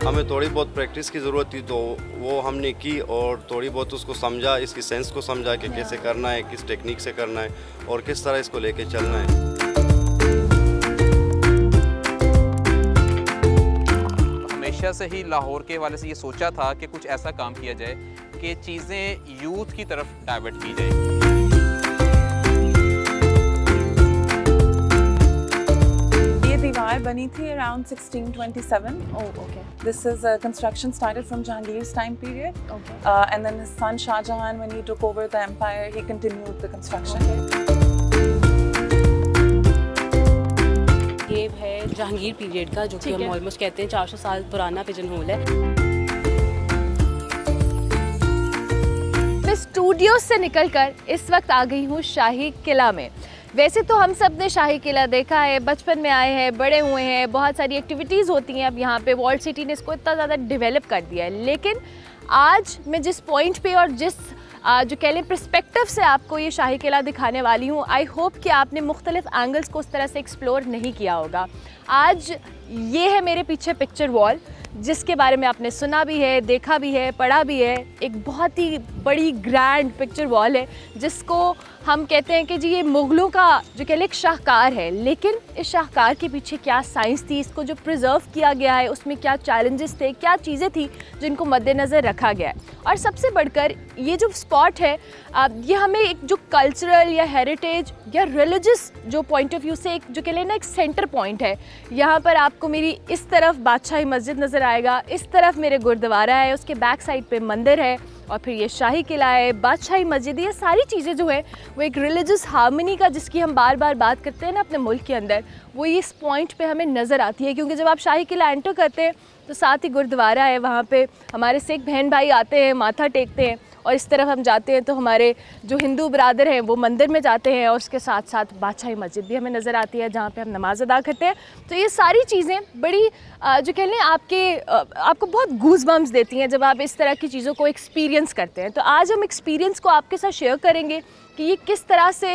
हमें थोड़ी बहुत प्रैक्टिस की ज़रूरत थी, तो वो हमने की और थोड़ी बहुत उसको समझा, इसकी सेंस को समझा कि कैसे करना है, किस टेक्निक से करना है और किस तरह इसको लेके चलना है। हमेशा से ही लाहौर के वाले से ये सोचा था कि कुछ ऐसा काम किया जाए कि चीज़ें यूथ की तरफ डाइवर्ट की जाए। दीवार बनी थी around 1627. Oh, okay. This is construction started from Jahangir's time period. Okay. And then his son Shah Jahan, when he took over the empire, he continued the construction. ये है जहांगीर पीरियड का, जो कि हम ऑलमोस्ट कहते हैं 400 साल पुराना पिजन होल है। मैं स्टूडियो से निकलकर इस वक्त आ गई हूँ शाही किला में। वैसे तो हम सब ने शाही किला देखा है, बचपन में आए हैं, बड़े हुए हैं, बहुत सारी एक्टिविटीज़ होती हैं अब यहाँ पे। वॉल्ड सिटी ने इसको इतना ज़्यादा डेवलप कर दिया है, लेकिन आज मैं जिस पॉइंट पे और जिस जो कह लें पर्सपेक्टिव से आपको ये शाही किला दिखाने वाली हूँ, आई होप कि आपने मुख्तलिफ एंगल्स को उस तरह से एक्सप्लोर नहीं किया होगा। आज ये है मेरे पीछे पिक्चर वॉल, जिसके बारे में आपने सुना भी है, देखा भी है, पढ़ा भी है। एक बहुत ही बड़ी ग्रैंड पिक्चर वॉल है, जिसको हम कहते हैं कि जी ये मुग़लों का जो कह लें एक शाहकार है। लेकिन इस शाहकार के पीछे क्या साइंस थी, इसको जो प्रिजर्व किया गया है उसमें क्या चैलेंजेस थे, क्या चीज़ें थी जिनको मद्देनज़र रखा गया है। और सबसे बढ़कर ये जो स्पॉट है, ये हमें एक जो कल्चरल या हेरिटेज या रिलीजियस जो पॉइंट ऑफ व्यू से एक जो कह लें ना एक सेंटर पॉइंट है। यहाँ पर आपको मेरी इस तरफ बादशाही मस्जिद नज़र आएगा, इस तरफ मेरे गुरुद्वारा है, उसके बैक साइड पे मंदिर है, और फिर ये शाही किला है, बादशाही मस्जिद। ये सारी चीज़ें जो है वो एक रिलीजियस हार्मनी का, जिसकी हम बार बार बात करते हैं ना अपने मुल्क के अंदर, वो इस पॉइंट पे हमें नज़र आती है। क्योंकि जब आप शाही किला एंटर करते हैं तो साथ ही गुरुद्वारा है, वहाँ पे हमारे सिख बहन भाई आते हैं, माथा टेकते हैं, और इस तरफ हम जाते हैं तो हमारे जो हिंदू बरादर हैं वो मंदिर में जाते हैं, और उसके साथ साथ बादशाही मस्जिद भी हमें नज़र आती है जहाँ पे हम नमाज अदा करते हैं। तो ये सारी चीज़ें बड़ी जो कह लें आपको बहुत गूज़बम्स देती हैं जब आप इस तरह की चीज़ों को एक्सपीरियंस करते हैं। तो आज हम एक्सपीरियंस को आपके साथ शेयर करेंगे कि ये किस तरह से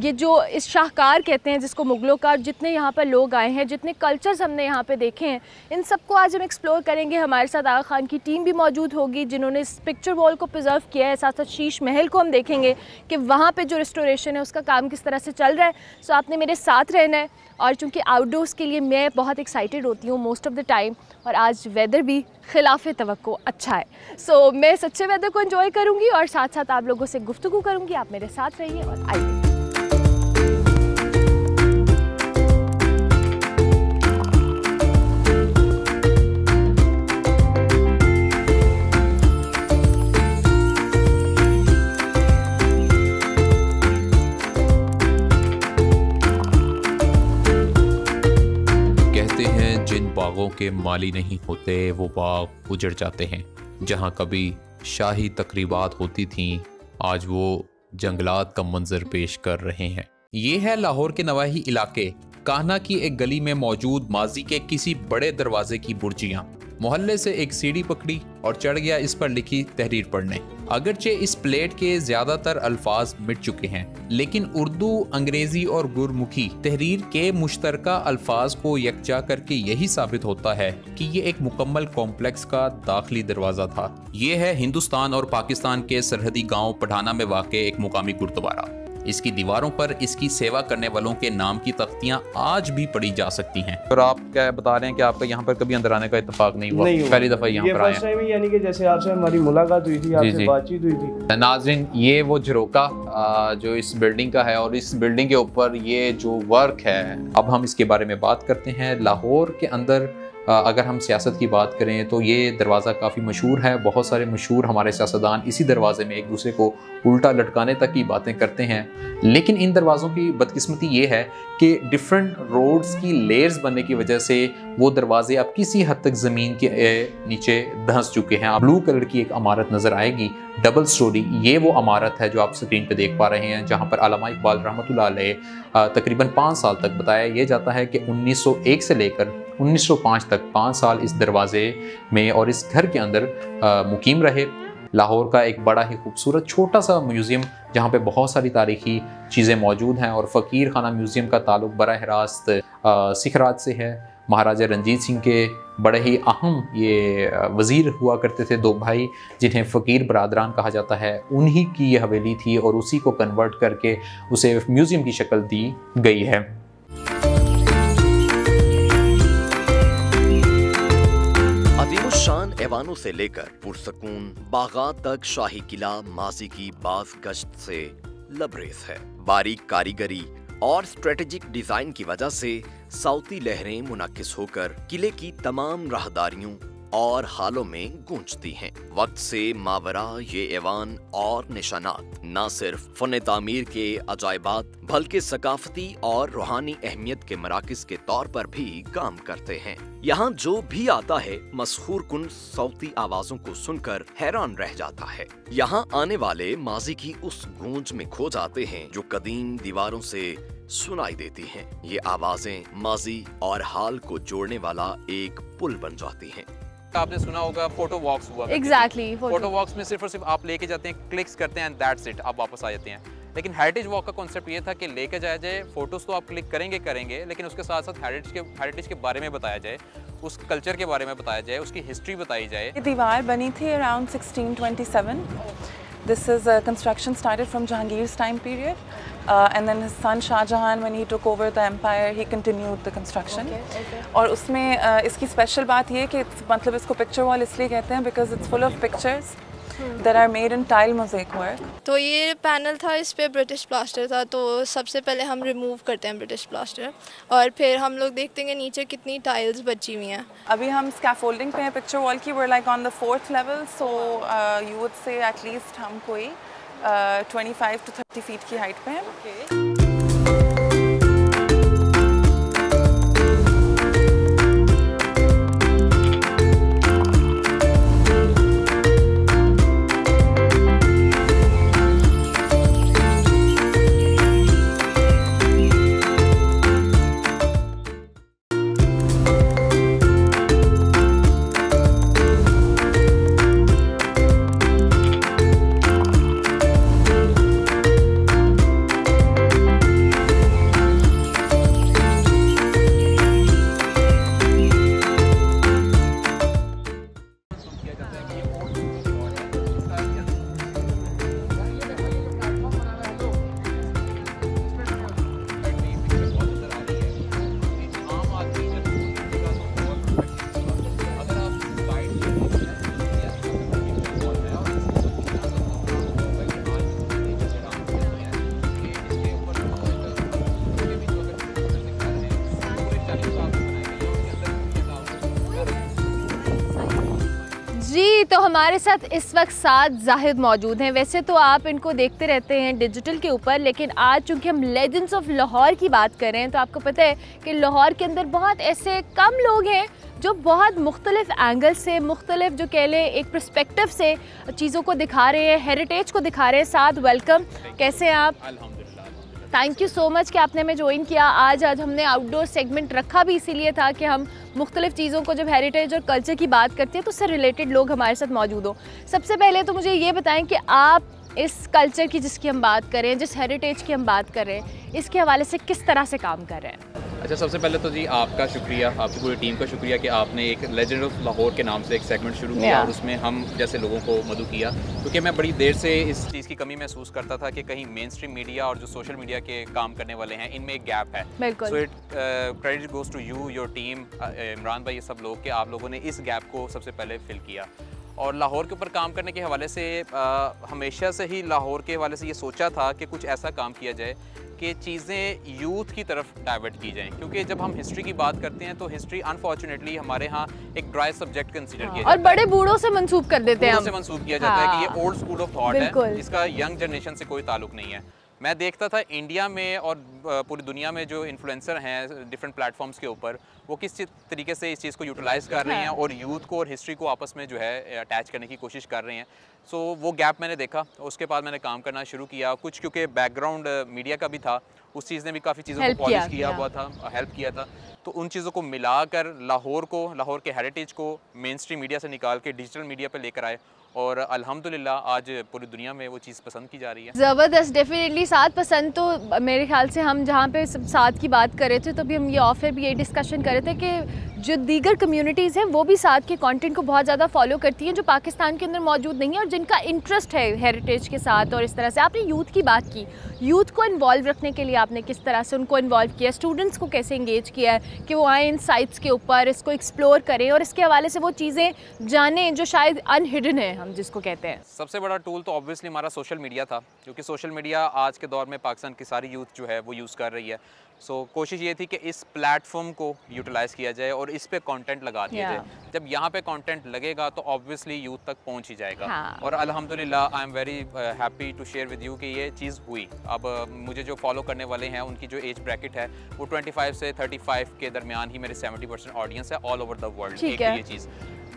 ये जो इस शाहकार कहते हैं जिसको मुग़लों का, जितने यहाँ पर लोग आए हैं, जितने कल्चर्स हमने यहाँ पे देखे हैं, इन सब को आज हम एक्सप्लोर करेंगे। हमारे साथ आगा खान की टीम भी मौजूद होगी जिन्होंने इस पिक्चर वॉल को प्रिजर्व किया है। साथ साथ शीश महल को हम देखेंगे कि वहाँ पे जो रिस्टोरेशन है उसका काम किस तरह से चल रहा है। सो आपने मेरे साथ रहना है। और चूँकि आउटडोर्स के लिए मैं बहुत एक्साइटेड होती हूँ मोस्ट ऑफ द टाइम, और आज वेदर भी खिलाफ़े तवक्को अच्छा है। सो मैं सच्चे वेदर को एंजॉय करूँगी और साथ साथ आप लोगों से गुफ्तगू करूँगी। आप मेरे साथ रहिए और आइए। जिन बागों के माली नहीं होते वो बाग उजड़ जाते हैं। जहां कभी शाही तकरीबात होती थीं, आज वो जंगलात का मंजर पेश कर रहे हैं। ये है लाहौर के नवाही इलाके कान्हा की एक गली में मौजूद माजी के किसी बड़े दरवाजे की बुर्जियां। मोहल्ले से एक सीढ़ी पकड़ी और चढ़ गया इस पर लिखी तहरीर पढ़ने। अगरचे इस प्लेट के ज्यादातर अल्फाज मिट चुके हैं, लेकिन उर्दू, अंग्रेजी और गुरमुखी तहरीर के मुश्तरका अल्फाज को यकजा करके यही साबित होता है कि ये एक मुकम्मल कॉम्प्लेक्स का दाखिली दरवाज़ा था। ये है हिंदुस्तान और पाकिस्तान के सरहदी गांव पठाना में वाक़े एक मुकामी गुरुद्वारा। इसकी दीवारों पर इसकी सेवा करने वालों के नाम की तख्तियां आज भी पढ़ी जा सकती हैं। और आप क्या बता रहे हैं कि आपका यहाँ पर कभी अंदर आने का इत्तेफाक नहीं हुआ? पहली दफ़ा यहाँ पर आए हैं। यानी कि जैसे आपसे हमारी मुलाकात हुई थी, आपसे बातचीत हुई थी। नाज़रीन, ये वो झरोका जो इस बिल्डिंग का है, और इस बिल्डिंग के ऊपर ये जो वर्क है, अब हम इसके बारे में बात करते हैं। लाहौर के अंदर अगर हम सियासत की बात करें तो ये दरवाज़ा काफ़ी मशहूर है। बहुत सारे मशहूर हमारे सियासतदान इसी दरवाजे में एक दूसरे को उल्टा लटकाने तक की बातें करते हैं। लेकिन इन दरवाज़ों की बदकिस्मती ये है कि डिफरेंट रोड्स की लेयर्स बनने की वजह से वो दरवाजे अब किसी हद तक ज़मीन के नीचे धंस चुके हैं। ब्लू कलर की एक इमारत नज़र आएगी, डबल स्टोरी। ये वो इमारत है जो आप स्क्रीन पे देख पा रहे हैं, जहाँ पर अल्लामा इकबाल रहमतुल्लाह अलैह तकरीबन 5 साल तक, बताया ये जाता है कि 1901 से लेकर 1905 तक 5 साल इस दरवाजे में और इस घर के अंदर मुकीम रहे। लाहौर का एक बड़ा ही खूबसूरत छोटा सा म्यूज़ियम जहाँ पे बहुत सारी तारीख़ी चीज़ें मौजूद हैं, और फ़कीर खाना म्यूज़ियम का ताल्लुक़ बराह रास्त सिख राज से है। महाराजा रंजीत सिंह के बड़े ही अहम ये वज़ीर हुआ करते थे, 2 भाई जिन्हें फ़कीर बरादरान कहा जाता है, उन्हीं की ये हवेली थी और उसी को कन्वर्ट करके उसे म्यूज़ियम की शक्ल दी गई है। अज़ीमुश्शान ऐवानों से लेकर पुरसकून बागात तक शाही किला माजी की बाज़ गश्त से लबरेज है। बारीक कारीगरी और स्ट्रेटेजिक डिजाइन की वजह से साउथी लहरें मुनक्किस होकर किले की तमाम राहदारियों और हालों में गूंजती हैं। वक्त से मावरा ये ऐवान और निशानात न सिर्फ फन तामीर के अजायबात बल्कि सकाफती और रूहानी अहमियत के मराकिज के तौर पर भी काम करते हैं। यहाँ जो भी आता है मसहूर कुन सौती आवाजों को सुनकर हैरान रह जाता है। यहाँ आने वाले माजी की उस गूंज में खो जाते हैं जो कदीम दीवारों से सुनाई देती हैं। ये आवाजें माजी और हाल को जोड़ने वाला एक पुल बन जाती हैं। आपने सुना होगा फोटो वॉक्स हुआ। एग्जैक्टली, फोटो वॉक्स में सिर्फ और सिर्फ आप लेके जाते हैं, क्लिक्स करते हैं एंड दैट्स इट, आप वापस आ जाते हैं। लेकिन हेरिटेज वॉक का कॉन्सेप्ट ये था कि लेके जाया जाए, फोटोज तो आप क्लिक करेंगे, लेकिन उसके साथ साथ हेरिटेज के बारे में बताया जाए, उस कल्चर के बारे में बताया जाए, उसकी हिस्ट्री बताई जाए। ये दीवार बनी थी around 1627। This is construction started from Jahangir's time period, and then his son Shah Jahan, when he took over the empire, he continued the construction. और उसमें इसकी स्पेशल बात ये है कि मतलब इसको पिक्चर वॉल इसलिए कहते हैं because it's full of pictures that are made in tile mosaic work. तो ये पैनल था, इस पे ब्रिटिश प्लास्टर था, तो सबसे पहले हम रिमूव करते हैं ब्रिटिश प्लास्टर और फिर हम लोग देखते हैं कि नीचे कितनी टाइल्स बची हुई हैं। अभी हम स्कैफोल्डिंग पे हैं पिक्चर वॉल की, we're like on the 4th level, so you would say at least हम कोई 25 to 30 feet की हाइट पे हैं। तो हमारे साथ इस वक्त साथ जाहिद मौजूद हैं। वैसे तो आप इनको देखते रहते हैं डिजिटल के ऊपर, लेकिन आज चूँकि हम लेजेंड्स ऑफ लाहौर की बात कर रहे हैं तो आपको पता है कि लाहौर के अंदर बहुत ऐसे कम लोग हैं जो बहुत मुख्तलिफ एंगल से, मुख्तलिफ जो कह लें एक पर्सपेक्टिव से चीज़ों को दिखा रहे हैं, हेरिटेज को दिखा रहे हैं। साथ वेलकम, कैसे हैं आप? थैंक यू सो मच कि आपने हमें ज्वाइन किया। आज हमने आउटडोर सेगमेंट रखा भी इसीलिए था कि हम मुख्तलिफ चीज़ों को, जब हेरिटेज और कल्चर की बात करते हैं तो उससे रिलेटेड लोग हमारे साथ मौजूद हो। सबसे पहले तो मुझे ये बताएं कि आप इस कल्चर की जिसकी हम बात कर रहे हैं, जिस हेरिटेज की हम बात कर रहे हैं, इसके हवाले से किस तरह से काम कर रहे हैं? अच्छा, सबसे पहले तो जी आपका शुक्रिया, आपकी पूरी टीम का शुक्रिया कि आपने एक लेजेंड ऑफ लाहौर के नाम से एक सेगमेंट शुरू किया और उसमें हम जैसे लोगों को मदद किया, क्योंकि मैं बड़ी देर से इस चीज़ की कमी महसूस करता था कि कहीं मेन स्ट्रीम मीडिया और जो सोशल मीडिया के काम करने वाले हैं इनमें एक गैप है। So it credit goes to you, your team, Imran भाई, ये सब लोग कि आप लोगों ने इस गैप को सबसे पहले फिल किया। और लाहौर के ऊपर काम करने के हवाले से हमेशा से ही लाहौर के हवाले से ये सोचा था कि कुछ ऐसा काम किया जाए कि चीज़ें यूथ की तरफ डाइवर्ट की जाएं, क्योंकि जब हम हिस्ट्री की बात करते हैं तो हिस्ट्री अनफॉर्चुनेटली हमारे यहाँ एक ड्राई सब्जेक्ट कंसीडर किया जाता है और बड़े बूढ़ों से मंसूब कर देते हैं, मंसूब किया जाता है कि ये ओल्ड स्कूल ऑफ थॉट है, इसका यंग जनरेशन से कोई ताल्लुक नहीं है। मैं देखता था इंडिया में और पूरी दुनिया में जो इन्फ्लुएंसर हैं डिफरेंट प्लेटफॉर्म्स के ऊपर, वो किस तरीके से इस चीज़ को यूटिलाइज़ कर रहे हैं और यूथ को और हिस्ट्री को आपस में जो है अटैच करने की कोशिश कर रहे हैं। सो वो गैप मैंने देखा, उसके बाद मैंने काम करना शुरू किया। कुछ क्योंकि बैकग्राउंड मीडिया का भी था, उस चीज़ ने भी काफ़ी चीज़ों को पॉलिश किया हुआ था, हेल्प किया था। तो उन चीज़ों को मिलाकर लाहौर के हेरिटेज को मेन स्ट्रीम मीडिया से निकाल के डिजिटल मीडिया पर लेकर आए और अल्हम्दुलिल्लाह आज पूरी दुनिया में वो चीज़ पसंद की जा रही है। ज़बरदस्त, डेफिनेटली। साथ पसंद तो मेरे ख्याल से हम जहाँ पे साथ की बात कर रहे थे तो भी हम ये ऑफर भी ये डिस्कशन कर रहे थे कि जो दीगर कम्युनिटीज़ हैं वो भी साथ के कंटेंट को बहुत ज़्यादा फॉलो करती हैं जो पाकिस्तान के अंदर मौजूद नहीं है और जिनका इंटरेस्ट है हेरिटेज के साथ। और इस तरह से आपने यूथ की बात की, यूथ को इन्वॉल्व रखने के लिए आपने किस तरह से उनको इन्वॉल्व किया, स्टूडेंट्स को कैसे इंगेज किया है कि वो आए इन साइट्स के ऊपर, इसको एक्सप्लोर करें और इसके हवाले से वो चीज़ें जानें जो शायद अनहिडन है, हम जिसको कहते हैं। सबसे बड़ा टूल तो ऑब्वियसली हमारा सोशल मीडिया था, क्योंकि सोशल मीडिया आज के दौर में पाकिस्तान की सारी यूथ जो है वो यूज़ कर रही है। कोशिश ये थी कि इस प्लेटफॉर्म को यूटिलाइज़ किया जाए और इस पे कंटेंट लगा दिया जाए। जब यहाँ पे कंटेंट लगेगा तो ऑब्वियसली यूथ तक पहुँच ही जाएगा। और अल्हम्दुलिल्लाह I am very happy to share with you कि ये चीज़ हुई। अब मुझे जो फॉलो करने वाले हैं उनकी जो एज ब्रैकेट है वो 25 से 35 के दरमियान ही मेरे 70% ऑडियंस है ऑल ओवर द वर्ल्ड। एक ये चीज़।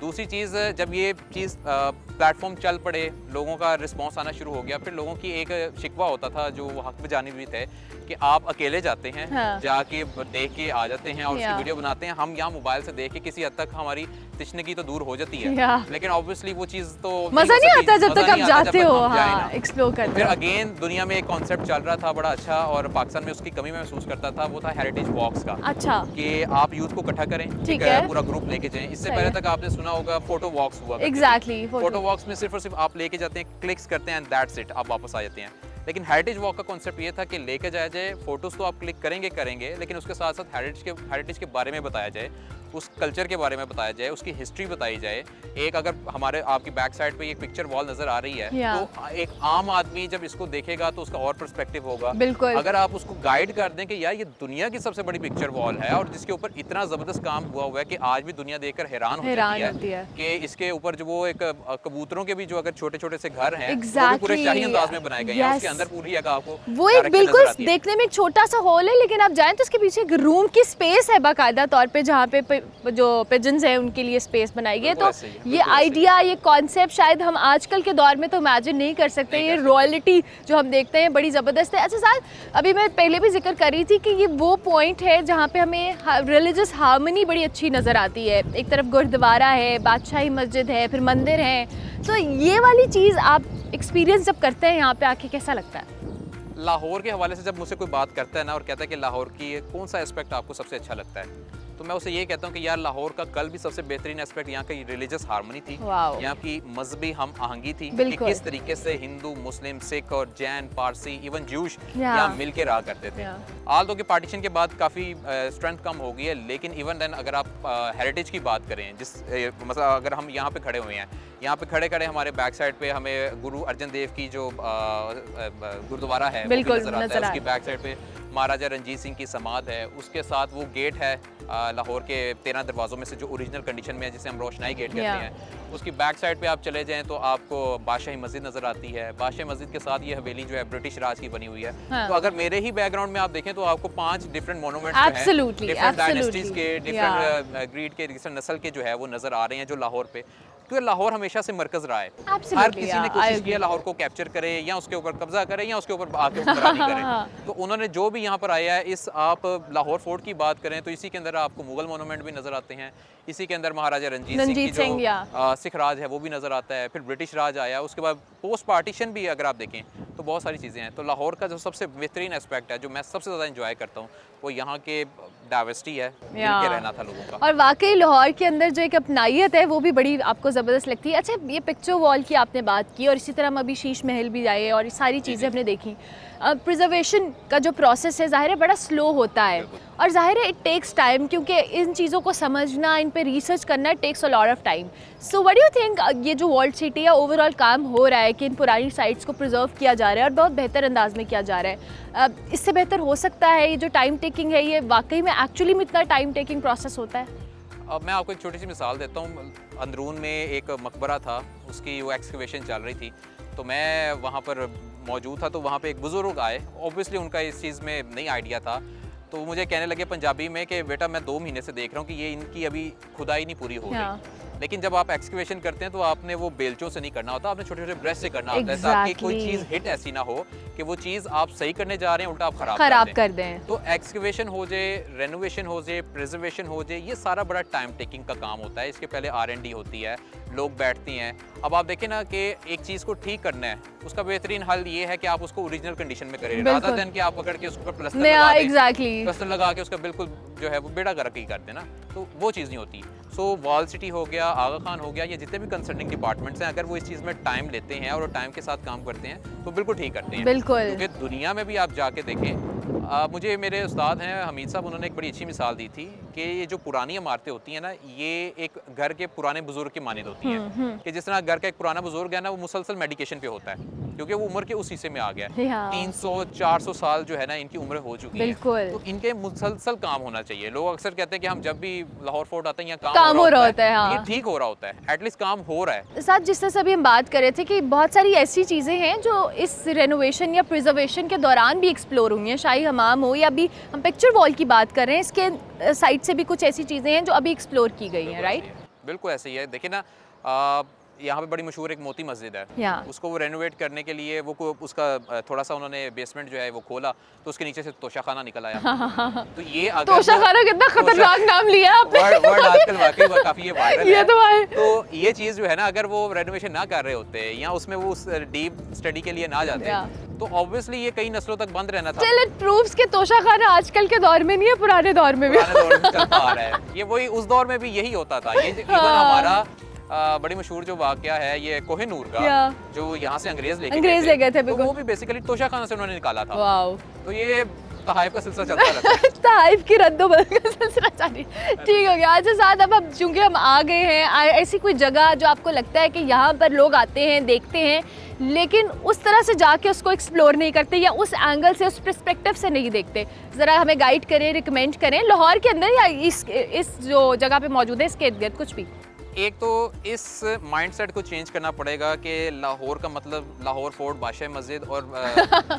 दूसरी चीज़, जब ये चीज़ प्लेटफॉर्म चल पड़े, लोगों का रिस्पांस आना शुरू हो गया, फिर लोगों की एक शिकवा होता था जो हक में जानी भी थे कि आप अकेले जाते हैं, जाके देख के आ जाते हैं और उसकी वीडियो बनाते हैं। हम यहाँ मोबाइल से देख के किसी हद तक हमारी तशनगी तो दूर हो जाती है, लेकिन ऑब्वियसली वो चीज़ तो मज़ा नहीं आता जब तक आप जाते हो एक्सप्लोर करते हो। फिर अगेन दुनिया में एक कॉन्सेप्ट चल रहा था बड़ा अच्छा, और पाकिस्तान में उसकी कमी मैं महसूस करता था, वो था हेरिटेज वॉक्स का। अच्छा, कि आप यूथ को इकट्ठा करें, ठीक है, पूरा ग्रुप लेके जाएं। इससे पहले तक आपने सुना होगा फोटो वॉक्स हुआ। एग्जैक्टली, फोटो वॉक्स में सिर्फ और सिर्फ आप लेके जाते हैं, क्लिक्स करते हैं एंड दैट्स इट, आप वापस आ जाते हैं। लेकिन हेरिटेज वॉक का कॉन्सेप्ट ये था कि लेके जाया जाए, फोटोज़ तो आप क्लिक करेंगे, लेकिन उसके साथ साथ हेरिटेज के बारे में बताया जाए, उस कल्चर के बारे में बताया जाए, उसकी हिस्ट्री बताई जाए। एक अगर हमारे आपकी बैक साइड पे एक पिक्चर वॉल नज़र आ रही है तो एक आम आदमी जब इसको देखेगा तो उसका और पर्सपेक्टिव होगा। बिल्कुल। अगर आप उसको गाइड कर दें कि यार ये दुनिया की सबसे बड़ी पिक्चर वॉल है और जिसके ऊपर इतना ज़बरदस्त काम हुआ है कि आज भी दुनिया देखकर हैरान हो जाती है कि इसके ऊपर जो वो एक कबूतरों के भी जो अगर छोटे छोटे से घर हैं वो भी पूरे शाही अंदाज में बनाए गए हैं। उसके अंदर पूरी एक आपको वो एक बिल्कुल देखने में एक छोटा सा हॉल है, लेकिन आप जाएं तो उसके पीछे एक रूम की स्पेस है बाकायदा तौर पे, जहाँ पे जो पिजन्स हैं उनके लिए स्पेस बनाई गई है। तो ये आइडिया, ये कॉन्सेप्ट शायद हम आजकल के दौर में तो इमेजिन नहीं कर सकते। ये रॉयल्टी जो हम देखते हैं बड़ी ज़बरदस्त है। अच्छा साथ, अभी मैं पहले भी जिक्र कर रही थी कि ये वो पॉइंट है जहाँ पे हमें रिलीजियस हार्मनी बड़ी अच्छी नज़र आती है। एक तरफ गुरुद्वारा है, बादशाही मस्जिद है, फिर मंदिर है। तो ये वाली चीज़ आप एक्सपीरियंस जब करते हैं यहाँ पे आके, कैसा लगता है? लाहौर के हवाले से जब मुझसे कोई बात करता है ना और कहता है कि लाहौर की कौन सा एस्पेक्ट आपको सबसे अच्छा लगता है, तो मैं उसे ये कहता हूँ कि यार लाहौर का कल भी सबसे बेहतरीन एस्पेक्ट यहाँ की रिलीजियस हार्मनी थी, यहाँ की मजहबी हम आहंगी थी कि किस तरीके से हिंदू, मुस्लिम, सिख और जैन, पारसी, इवन जूश यहाँ मिल के रहा करते थे। आल दो के पार्टीशन के बाद काफ़ी स्ट्रेंथ कम हो गई है, लेकिन इवन देन अगर आप हेरिटेज की बात करें, जिस मतलब अगर हम यहाँ पे खड़े हुए हैं, यहाँ पे खड़े खड़े हमारे बैक साइड पे हमें गुरु अर्जन देव की जो गुरुद्वारा है बिल्कुल नजर आता है। उसकी बैक साइड पे महाराजा रंजीत सिंह की समाध है, उसके साथ वो गेट है लाहौर के 13 दरवाज़ों में से जो ओरिजिनल कंडीशन में है, जिसे हम रोशनाई गेट कहते हैं। उसकी बैक साइड पे आप चले जाएं तो आपको बादशाही मस्जिद नज़र आती है। बादशाही मस्जिद के साथ ये हवेली जो है ब्रिटिश राज की बनी हुई है। तो अगर मेरे ही बैकग्राउंड में आप देखें तो आपको 5 डिफरेंट मोनूमेंट्स जो हैं, डिफरेंट डायनेस्टीज के, डिफरेंट ग्रीड के, डिफरेंट नस्ल के जो है वो नज़र आ रहे हैं जो लाहौर पे, क्योंकि लाहौर हमेशा से मरकज रहा है। हर किसी ने कोशिश की है लाहौर को कैप्चर करे या उसके ऊपर कब्जा करे या उसके ऊपर आके हुक्मरानी करे। तो उन्होंने जो भी यहाँ पर आया है, इस आप लाहौर फोर्ट की बात करें तो इसी के अंदर आपको मुगल मोनूमेंट भी नजर आते हैं, इसी के अंदर महाराजा रंजीत सिंह की जो सिख राज है वो भी नजर आता है, फिर ब्रिटिश राज आया, उसके बाद पोस्ट पार्टीशन भी अगर आप देखें तो बहुत सारी चीज़ें हैं। तो लाहौर का जो सबसे बेहतरीन एस्पेक्ट है, जो मैं सबसे ज़्यादा इंजॉय करता हूँ, वो यहाँ के डाइवर्सिटी है, मिलके रहना था लोगों का। और वाकई लाहौर के अंदर जो एक अपनाइयत है वो भी बड़ी आपको ज़बरदस्त लगती है। अच्छा, ये पिक्चर वॉल की आपने बात की और इसी तरह हम अभी शीश महल भी आए और सारी चीज़ें हमने देखी। प्रिजर्वेशन का जो प्रोसेस है ज़ाहिर है बड़ा स्लो होता है और ज़ाहिर है इट टेक्स टाइम, क्योंकि इन चीज़ों को समझना, इन पे रिसर्च करना takes a lot of time. So what do you think, ये जो वॉल्ड सिटी या ओवरऑल काम हो रहा है कि इन पुरानी साइट्स को प्रिजर्व किया जा रहा है और बहुत बेहतर अंदाज में किया जा रहा है, इससे बेहतर हो सकता है? ये जो टाइम टेकिंग है, ये वाकई में एक्चुअली में इतना टाइम टेकिंग प्रोसेस होता है? अब मैं आपको एक छोटी सी मिसाल देता हूँ। अंदरून में एक मकबरा था, उसकी वो एक्सकवेशन चल रही थी, तो मैं वहाँ पर मौजूद था। तो वहाँ पे एक बुज़ुर्ग आए, ऑब्वियसली उनका इस चीज़ में नहीं आइडिया था, तो वो मुझे कहने लगे पंजाबी में कि बेटा मैं 2 महीने से देख रहा हूँ कि ये इनकी अभी खुदाई नहीं पूरी हो रही। लेकिन जब आप एक्सकवेशन करते हैं तो आपने वो बेलचों से नहीं करना होता, आपने छोटे छोटे ब्रश से करना होता है, ताकि कोई चीज़ हिट ऐसी ना हो कि वो चीज़ आप सही करने जा रहे हैं उल्टा आप खराब कर दें। तो एक्सकवेशन हो जाए, रेनोवेशन हो जाए, प्रिजर्वेशन हो जाए, ये सारा बड़ा टाइम टेकिंग का काम होता है। इसके पहले R&D होती है, लोग बैठती हैं। अब आप देखें ना कि एक चीज़ को ठीक करना है, उसका बेहतरीन हल ये है कि आप उसको ओरिजिनल कंडीशन में करें, रादर देन कि आप पकड़ के उसको प्लास्टर लगा दें, प्लास्टर लगा के उसका बिल्कुल जो है वो बेड़ा गर्क ही कर देना, तो वो चीज़ नहीं होती। सो वॉल सिटी हो गया, आगा खान हो गया, ये जितने भी कंसर्निंग डिपार्टमेंट्स हैं, अगर वो इस चीज़ में टाइम लेते हैं और टाइम के साथ काम करते हैं तो बिल्कुल ठीक करते हैं। बिल्कुल, क्योंकि दुनिया में भी आप जाके देखें, मुझे मेरे उस्ताद हैं हमीद साहब, उन्होंने एक बड़ी अच्छी मिसाल दी थी कि ये जो पुरानी इमारतें होती हैं ना, ये एक घर के पुराने बुजुर्ग की मानिंद होती हैं कि जिस तरह घर का एक पुराना बुजुर्ग है ना, वो मुसलसल मेडिकेशन पे होता है क्योंकि वो उम्र के उस हिस्से में आ गया है। 300-400 साल जो है ना इनकी उम्र हो चुकी है, तो इनके मुसलसल काम होना चाहिए। लोग अक्सर कहते हैं कि हम जब भी लाहौर फोर्ट आते हैं यहाँ काम हो रहा होता है, ये ठीक हो रहा होता है, एटलीस्ट काम हो रहा है। साथ जिस तरह से अभी हम बात कर रहे थे कि बहुत सारी ऐसी चीज़ें हैं जो इस रेनोवेशन या प्रिजर्वेशन के दौरान भी एक्सप्लोर हुई हैं, शाही हमाम हो या अभी हम पिक्चर वॉल की बात कर रहे हैं, इसके साइड से भी कुछ ऐसी चीज़ें हैं जो अभी एक्सप्लोर की गई हैं, राइट? बिल्कुल ऐसे ही है। देखिए ना, यहाँ पे बड़ी मशहूर एक मोती मस्जिद है, उसको वो रेनोवेट करने के लिए वो उसका थोड़ा सा उन्होंने बेसमेंट जो है वो खोला, तो उसके नीचे से तोशाखाना निकल आया। तो ये तोशाखाना कितना खतरनाक नाम लिया आपने। वर्ड आजकल वाकई काफी ये वायरल है। तो ये चीज़ जो है ना, अगर वो रेनोवेशन ना कर रहे होते या उसमें वो डीप स्टडी के लिए ना जाते तो ऑब्वियसली ये कई नस्लों तक बंद रहना था। चल इट प्रूव्स कि तोशाखाना आजकल के दौर में नहीं है, पुराने दौर में भी चलता आ रहा है। ये वही उस दौर में भी यही होता था। ये हमारा बड़ी मशहूर जो वाकया है ये कोहिनूर का, जो यहाँ से अंग्रेज ले गए थे, तो वो भी बेसिकली तोशाखाना से उन्होंने निकाला था। तो ये तहाइफ का सिलसिला चलता रहता है। तहाइफ की रद्दोबदल का सिलसिला जारी। ठीक हो गया। अच्छा साथ अब चूंकि हम आ गए हैं, ऐसी कोई जगह जो आपको लगता है कि यहाँ पर लोग आते हैं, देखते हैं, लेकिन उस तरह से जाके उसको एक्सप्लोर नहीं करते या उस एंगल से, उस पर्सपेक्टिव से नहीं देखते, ज़रा हमें गाइड करें, रिकमेंड करें, लाहौर के अंदर या इस जो जगह पे मौजूद है इसके इर्द गिर्द कुछ भी? एक तो इस माइंडसेट को चेंज करना पड़ेगा कि लाहौर का मतलब लाहौर फोर्ट, बादशाह मस्जिद और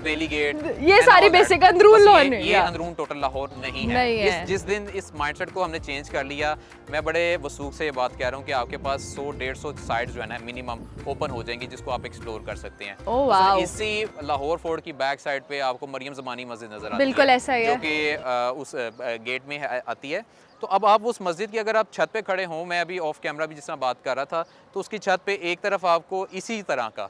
बेली गेट, ये सारी बेसिक अंदरून लाहौर, ये अंदरून टोटल लाहौर नहीं है। जिस दिन इस माइंडसेट को हमने चेंज कर लिया, मैं बड़े वसूख से ये बात कह रहा हूँ कि आपके पास 100-150 साइट्स जो है ना मिनिमम ओपन हो जाएंगी, जिसको आप एक्सप्लोर कर सकते हैं। इसी लाहौर फोर्ट की बैक साइड पे आपको मरियम ज़मानी मस्जिद नजर आती है, बिल्कुल ऐसा ही है, जो कि उस गेट में आती है। तो अब आप उस मस्जिद की अगर आप छत पे खड़े हों, मैं अभी ऑफ कैमरा भी जिस तरह बात कर रहा था, तो उसकी छत पे एक तरफ आपको इसी तरह का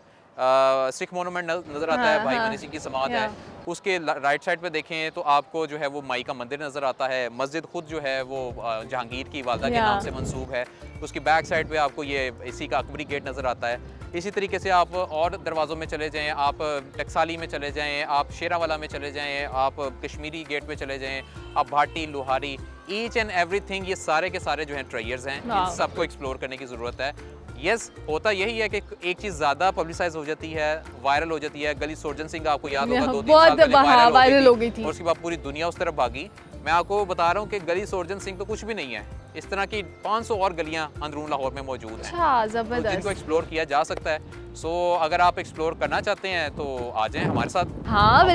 सिख मोनूमेंट नज़र आता है, भाई मनी सिंह की समाध है। उसके राइट साइड पे देखें तो आपको जो है वो माई का मंदिर नज़र आता है। मस्जिद खुद जो है वो जहांगीर की वालदा के नाम से मंसूब है। उसकी बैक साइड पे आपको ये इसी का अकबरी गेट नज़र आता है। इसी तरीके से आप और दरवाज़ों में चले जाएँ, आप टकसाली में चले जाएँ, आप शेरावाला में चले जाएँ, आप कश्मीरी गेट पे चले जाएँ, आप Bhati, Lohari, each and everything, ये सारे के सारे जो हैं ट्रेयर्स हैं, इन सबको एक्सप्लोर करने की ज़रूरत है। यस, होता यही है कि एक चीज़ ज़्यादा पब्लिसाइज हो जाती है, वायरल हो जाती है। गली सोर्जन सिंह आपको याद होगा 2-3 साल पहले वायरल हो गई थी और उसके बाद पूरी दुनिया उस तरफ भागी। मैं आपको बता रहा हूँ कि गली सोर्जन सिंह तो कुछ भी नहीं है, इस तरह की 500 और गलियां अंदरून लाहौर में मौजूद हैं, तो जिनको एक्सप्लोर किया जा सकता है। सो अगर आप एक्सप्लोर करना चाहते हैं तो आ जाएं हमारे साथ। हाँ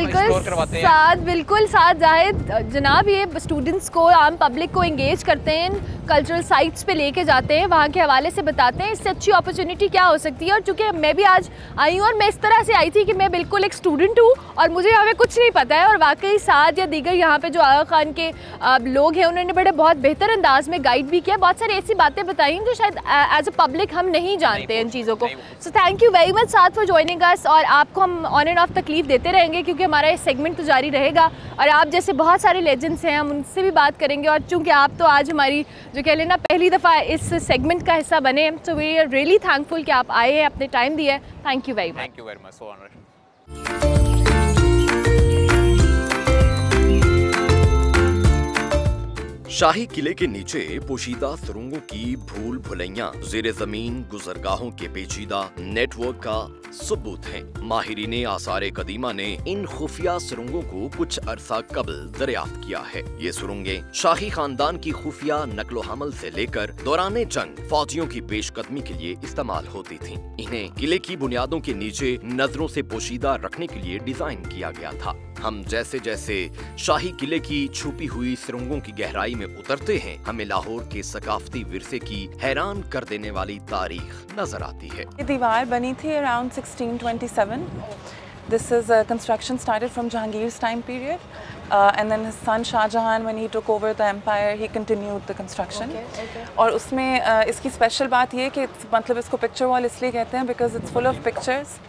बिल्कुल, साथ जाहिद जनाब ये स्टूडेंट्स को, आम पब्लिक को इंगेज करते हैं, कल्चरल साइट्स पे लेके जाते हैं, वहाँ के हवाले से बताते हैं। इससे अच्छी अपॉर्चुनिटी क्या हो सकती है। और चूँकि मैं भी आज आई हूँ और मैं इस तरह से आई थी कि मैं बिल्कुल एक स्टूडेंट हूँ और मुझे यहाँ पे कुछ नहीं पता है, और वाकई साथ या दीगर यहाँ पे जो आगा खान के लोग हैं उन्होंने बहुत बेहतर अंदाज में गाइड भी किया, बहुत सारी ऐसी बातें बताई जो शायद एज अ पब्लिक हम नहीं जानते इन चीज़ों को। So thank you very much साथ फॉर जॉइनिंग अस, और आपको हम ऑन एंड ऑफ तकलीफ देते रहेंगे क्योंकि हमारा ये सेगमेंट तो जारी रहेगा और आप जैसे बहुत सारे लेजेंड्स हैं हम उनसे भी बात करेंगे। और चूँकि आप तो आज हमारी जो कह लेना पहली दफ़ा इस सेगमेंट का हिस्सा बने, तो वी आर रियली थैंकफुल कि आप आए हैं, अपने टाइम दिए। Thank you very much. Thank you very much, so honoured. शाही किले के नीचे पोशीदा सुरंगों की भूल भुलैया ज़ेरे जमीन गुजरगाहों के पेचीदा नेटवर्क का सबूत हैं। माहिरीने आसारे कदीमा ने इन खुफिया सुरंगों को कुछ अरसा कबल दरियाफ्त किया है। ये सुरंगें शाही खानदान की खुफिया नकलो हमल से लेकर दौराने जंग फौजियों की पेशकदमी के लिए इस्तेमाल होती थीं। इन्हें किले की बुनियादों के नीचे नजरों से पोशीदा रखने के लिए डिजाइन किया गया था। हम जैसे जैसे शाही किले की छुपी हुई सुरंगों की गहराई में उतरते हैं, हमें लाहौर के सकाफती विरसे की हैरान कर देने वाली तारीख नजर आती है। ये दीवार बनी थी around 1627। This is construction started from Jahangir's time period, and then his son Shah Jahan, when he took over the empire, he continued the construction. और उसमें इसकी स्पेशल बात ये कि मतलब इसको पिक्चर वॉल इसलिए कहते हैं because it's full of pictures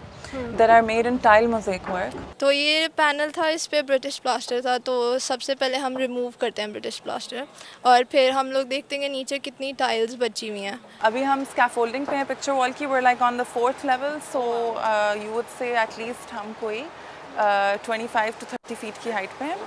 that are made in tile mosaic work. तो ये पैनल था, इस पे ब्रिटिश प्लास्टर था, तो सबसे पहले हम रिमूव करते हैं ब्रिटिश प्लास्टर और फिर हम लोग देखते हैं नीचे कितनी टाइल्स बची हुई हैं। अभी हम स्कैफोल्डिंग पे हैं पिक्चर वॉल की, we're like on the 4th level, so you would say at least हम कोई 25 to 30 feet की हाइट पे हैं।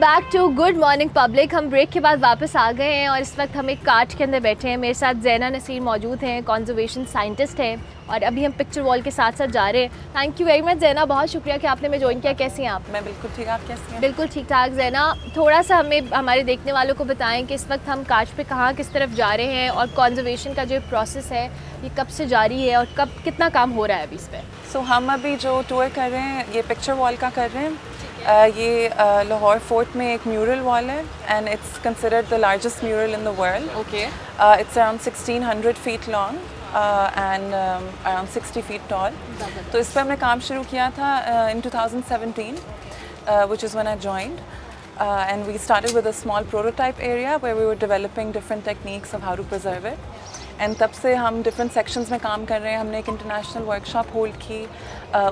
Back to good morning public. हम ब्रेक के बाद वापस आ गए हैं और इस वक्त हम एक काट के अंदर बैठे हैं। मेरे साथ ज़ैना नसीर मौजूद हैं, कंजर्वेशन साइंटिस्ट हैं, और अभी हम पिक्चर वॉल के साथ साथ जा रहे हैं। थैंक यू वेरी मच ज़ैना, बहुत शुक्रिया कि आपने हमें ज्वाइन किया। कैसी हैं आप? मैं बिल्कुल ठीक, आप कैसी हैं? बिल्कुल ठीक ठाक। ज़ैना, थोड़ा सा हमें हमारे देखने वालों को बताएं कि इस वक्त हम काट पे कहाँ किस तरफ जा रहे हैं और कंजर्वेशन का जो प्रोसेस है ये कब से जारी है और कब कितना काम हो रहा है अभी इस पर? सो हम अभी जो टूर कर रहे हैं ये पिक्चर वॉल का कर रहे हैं। ये लाहौर फोर्ट में एक म्यूरल वॉल है and it's considered the largest mural in the world. Okay, it's around 1600 feet long and around 60 feet tall. तो इस पर हमने काम शुरू किया था इन 2017, which is when I joined. And we started with a small prototype area where we were developing different techniques of how to preserve it. And तब से हम डिफरेंट सेक्शंस में काम कर रहे हैं। हमने एक इंटरनेशनल वर्कशॉप होल्ड की,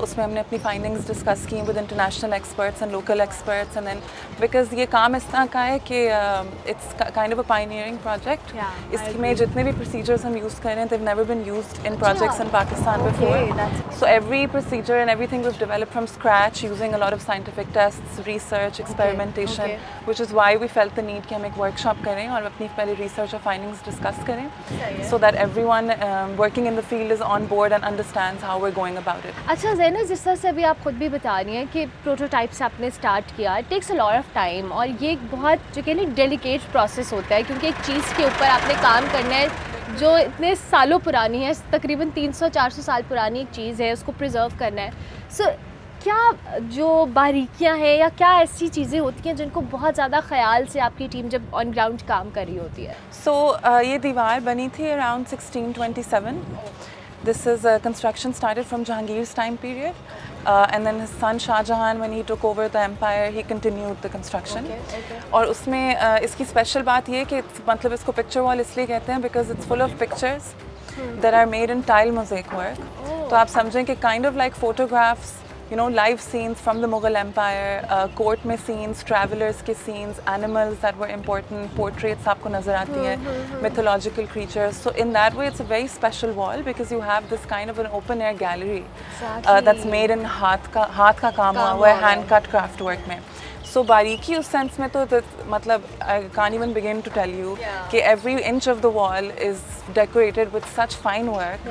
उसमें हमने अपनी फाइंडिंग्स डिस्कस की with international experts and local experts. And then because ये काम इस तरह का है कि it's kind of a pioneering project. इसमें जितने भी प्रोसीजर्स हम यूज़ कर रहे हैं they've never been used in projects in Pakistan before. So every procedure and everything was developed from scratch using a lot of scientific tests, research, experimentation, which is why we felt the need कि हम एक workshop करें और अपनी पहले research और findings discuss करें, so that everyone working in the field is on board and understands how we're going about it. अच्छा ज़ैना, जिस तरह से अभी आप खुद भी बता रही हैं कि प्रोटोटाइप से आपने स्टार्ट किया, it takes a lot of time और ये एक बहुत जो कि नहीं डेलिकेट प्रोसेस होता है, क्योंकि एक चीज़ के ऊपर आपने काम करना है जो इतने सालों पुरानी है, तकरीबन 300-400 साल पुरानी एक चीज़ है, उसको प्रिजर्व करना है। सो क्या जो बारीकियां हैं या क्या ऐसी चीज़ें होती हैं जिनको बहुत ज़्यादा ख्याल से आपकी टीम जब ऑन ग्राउंड काम कर रही होती है? सो ये दीवार बनी थी around 1627। This is construction started from Jahangir's time period, and then his son Shah Jahan, when he took over the empire, he continued the construction. और उसमें इसकी स्पेशल बात ये कि मतलब इसको पिक्चर वॉल इसलिए कहते हैं because it's full of pictures that are made in tile mosaic work. तो आप समझें कि kind of like photographs, you know, live scenes from the Mughal Empire, court में scenes, travelers के scenes, animals that were important, portraits आपको नज़र आती हैं, mythological creatures. So in that way it's a very special wall because you have this kind of an open air gallery that's made in हाथ का काम हुआ है, hand cut craft work में. So बारीकी उस सेंस में तो मतलब I can't even begin to tell you कि every inch of the wall is decorated with such fine work.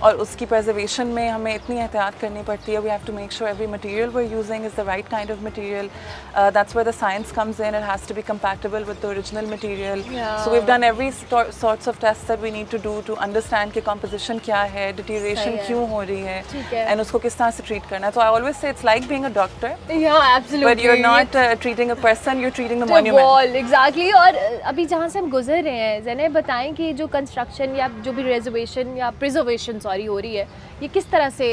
और उसकी preservation में हमें इतनी एहतियात करनी पड़ती है. We have to make sure every material we're using is the right kind of material. That's where the science comes in. It has to be compatible with the original material. So we've done every sorts of tests that we need to do to understand कि composition क्या है, deterioration क्यों हो रही है, and उसको किस तरह से treat करना है. So I always say it's like being a doctor. Yeah, absolutely. But you're not treating a person, you're treating the monument. Wall, exactly. और अभी जहाँ से हम गुजर रहे हैं, ज़ैने बताएं कि जो कंस्ट्रक्शन या जो भी रिजर्वेशन या प्रिजर्वेशन हो रही है, ये किस तरह से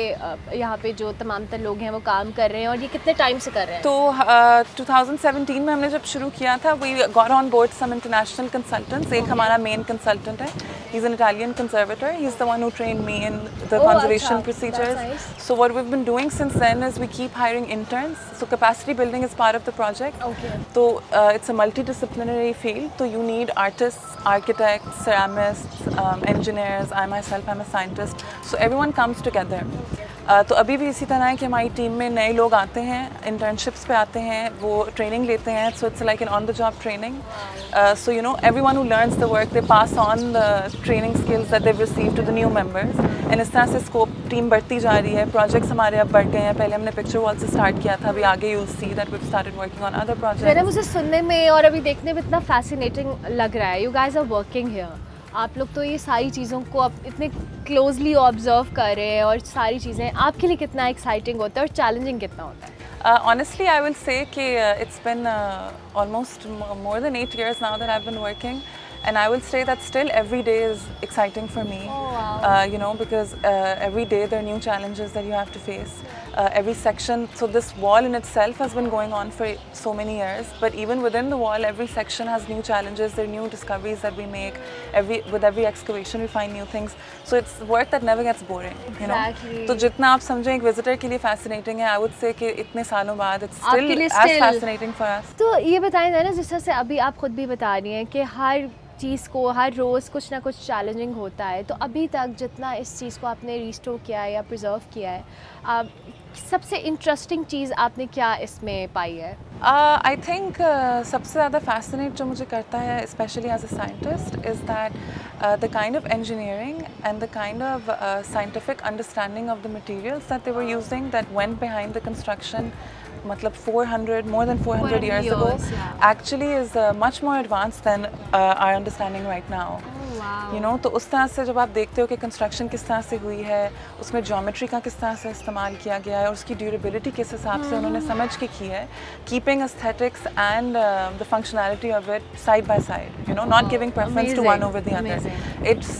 यहाँ पे जो तमाम तर लोग हैं वो काम कर रहे हैं और ये कितने टाइम से कर रहे हैं? तो 2017 में हमने जब शुरू किया था, we got on board some international consultants. एक हमारा main consultant है, he's an Italian conservator. He's the one who trained me in the conservation procedures. Nice. So what we've been doing since then is we keep hiring interns. So capacity building is part of the project. Okay. So it's a multidisciplinary field. So you need artists, architects, ceramists, engineers. I myself am a scientist. So everyone comes together. तो अभी भी इसी तरह है कि हमारी team में नए लोग आते हैं, इंटर्नशिप्स पे आते हैं, वो ट्रेनिंग लेते हैं. So it's like an on the job training. So you know everyone who learns the work they pass on the training skills that they receive to the new members. And इस तरह से scope team बढ़ती जा रही है. Projects हमारे अब बढ़ गए हैं. पहले हमने पिक्चर वॉल से स्टार्ट किया था, अभी आगे you will see that we have started working on other projects. मुझे सुनने में और अभी देखने में इतना फैसिनेटिंग लग रहा है. You guys are working here. आप लोग तो ये सारी चीज़ों को अब इतने क्लोजली ऑब्जर्व कर रहे हैं और सारी चीज़ें आपके लिए कितना एक्साइटिंग होता है और चैलेंजिंग कितना होता है? Honestly, I will say कि it's been almost more than 8 years now that I've been working. And I will say that still every day is exciting for me. Oh, wow. You know, because every day there are new challenges that you have to face. Every section, so this wall in itself has been going on for so many years. But even within the wall, every section has new challenges. There are new discoveries that we make. With every excavation, we find new things. So it's work that never gets boring. You know. तो जितना आप समझें एक visitor के लिए fascinating है, I would say कि इतने सालों बाद it's still as fascinating for us. तो ये बताएं ना, जिस तरह से अभी आप खुद भी बता रही हैं कि हर चीज़ को हर रोज़ कुछ ना कुछ चैलेंजिंग होता है, तो अभी तक जितना इस चीज़ को आपने रिस्टोर किया है या प्रिजर्व किया है, सबसे इंटरेस्टिंग चीज़ आपने क्या इसमें पाई है? आई थिंक सबसे ज़्यादा फैसिनेट जो मुझे करता है, specially as a scientist, is that the kind of engineering and the kind of scientific understanding of the materials that they were using that went behind the construction, मतलब 400, more than 400 years ago, actually is much more advanced than our understanding right now. You know, तो उस तरह से जब आप देखते हो कि कंस्ट्रक्शन किस तरह से हुई है, उसमें ज्योमेट्री का किस तरह से इस्तेमाल किया गया है और उसकी ड्यूरेबिलिटी किस हिसाब से उन्होंने समझ के की है, keeping aesthetics and the functionality of it side by side, you know, not giving preference to one over the other. It's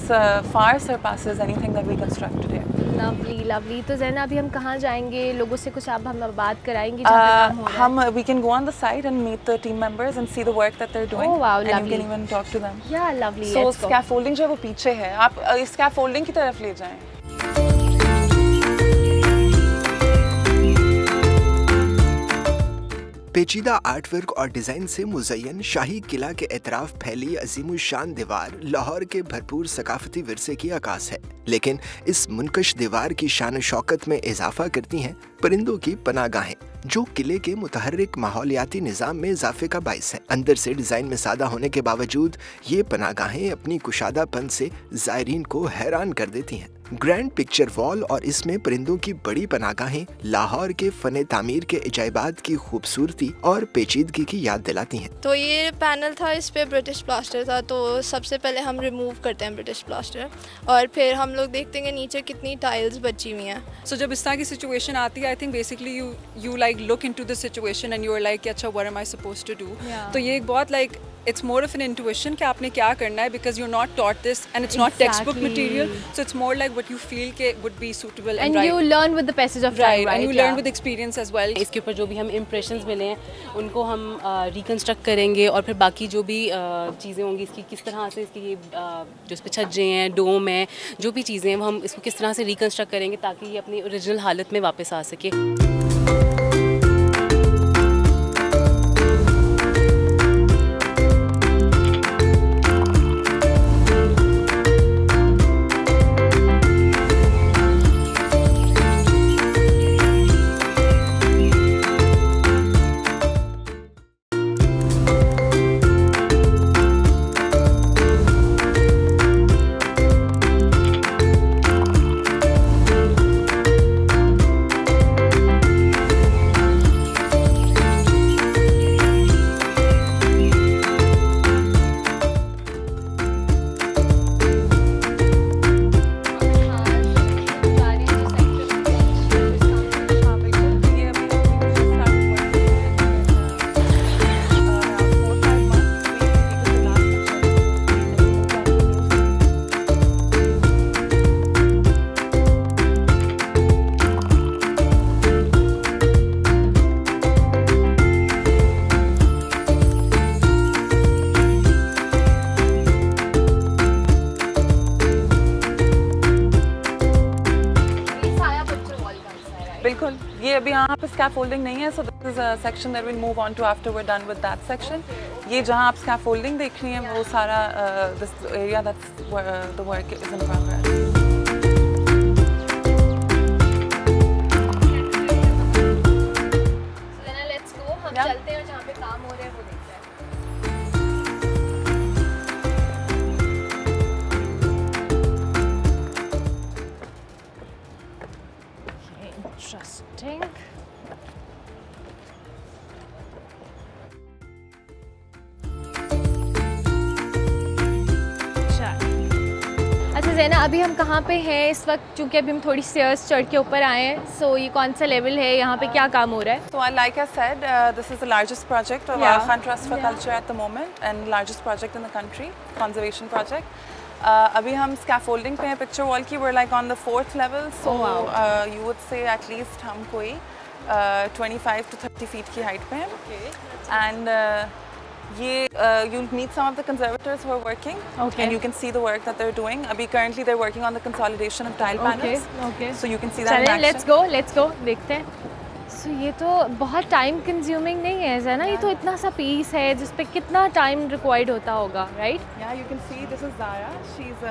far surpasses anything that we construct today. Lovely lovely. तो ज़ैना अभी हम कहाँ जाएंगे? लोगों से कुछ आप हम बात कराएंगे? हम we can go on the site and meet the team members and see the work that they're doing. Oh wow, and lovely. you can even talk to them. Yeah, lovely. So scaffolding जो है वो पीछे है, आप इस scaffolding की तरफ ले जाएं. पेचीदा आर्टवर्क और डिजाइन से मुज़य्यन शाही किला के एतराफ फैली अजीमुशान दीवार लाहौर के भरपूर सकाफती विरसे की अक्कास है, लेकिन इस मुनकश दीवार की शान शौकत में इजाफा करती हैं परिंदों की पनाहगाहें, जो किले के मुतहर्रिक माहौलियाती निज़ाम में इजाफे का बाइस है. अंदर से डिज़ाइन में सादा होने के बावजूद ये पनाहगाहें अपनी कुशादापन से ज़ायरीन को हैरान कर देती हैं. ग्रैंड पिक्चर वॉल और इसमें परिंदों की बड़ी पनाहगाहें लाहौर के फ़न तामीर के इजाबात की खूबसूरती और पेचीदगी की याद दिलाती हैं. तो ये पैनल था, इस पे ब्रिटिश प्लास्टर था, तो सबसे पहले हम रिमूव करते हैं ब्रिटिश प्लास्टर और फिर हम लोग देखते हैं नीचे कितनी टाइल्स बची हुई हैं. सो जब इस तरह की सिचुएशन आती है, I think basically you like look into the situation and you are like अच्छा what am I supposed to do. तो ये एक बहुत like it's more of an intuition कि आपने क्या करना है, because you're not taught this and it's not textbook material, so it's more like what you feel के would be suitable and right. you learn with the passage of time, right? And you learn with experience as well. इसके ऊपर जो भी हम impressions मिले हैं उनको हम reconstruct करेंगे और फिर बाकी जो भी चीज़ें होंगी इसकी किस तरह से इसकी ये जो इस पे छज्जे हैं, डोम है, जो भी चीज़ें हैं हम इसको किस तरह से reconstruct करेंगे ताकि ये अपनी ओरिजिनल हालत में वापस आ सके. अभी यहाँ पे स्कैफोल्डिंग नहीं है, so this is a section that we'll move on to after we're done with that section. ये जहाँ आप स्कैफोल्डिंग देख रही हैं वो सारा this area that's where the work is in progress. चलते हैं जहाँ पे काम हो रहा है वो देखते हैं। Interesting. अच्छा ज़ैना, अभी हम कहाँ पे हैं इस वक्त? क्योंकि अभी हम थोड़ी स्टेयर्स चढ़ के ऊपर आए हैं, सो ये कौन सा लेवल है, यहाँ पे क्या काम हो रहा है? So like I said, this is the largest project of our Khan Trust for Culture at the moment and largest project in the country, conservation project. अभी हम scaffolding पे हैं picture wall की, we're like on the 4th level, so you would say at least हम कोई 25 to 30 feet की height पे हैं. And you'll meet some of the conservators who are working, and you can see the work that they're doing. Abhi currently they're working on the consolidation of tile panels. So you can see that in action. Let's go, देखते हैं. So ये तो बहुत time consuming नहीं है ज़ैना, ये तो इतना सा पीस है जिस पे कितना टाइम रिक्वायर्ड होता होगा, right? Yeah, you can see this is Zara. She's